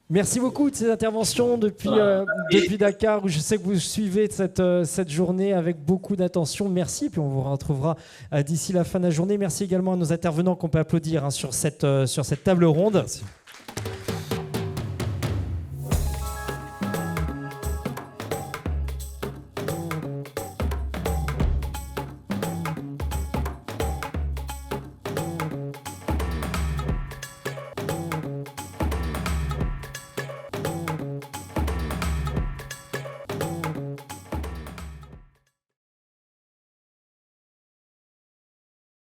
Merci beaucoup de ces interventions depuis Dakar, où je sais que vous suivez cette journée avec beaucoup d'attention. Merci, puis on vous retrouvera d'ici la fin de la journée. Merci également à nos intervenants qu'on peut applaudir sur cette table ronde. Merci.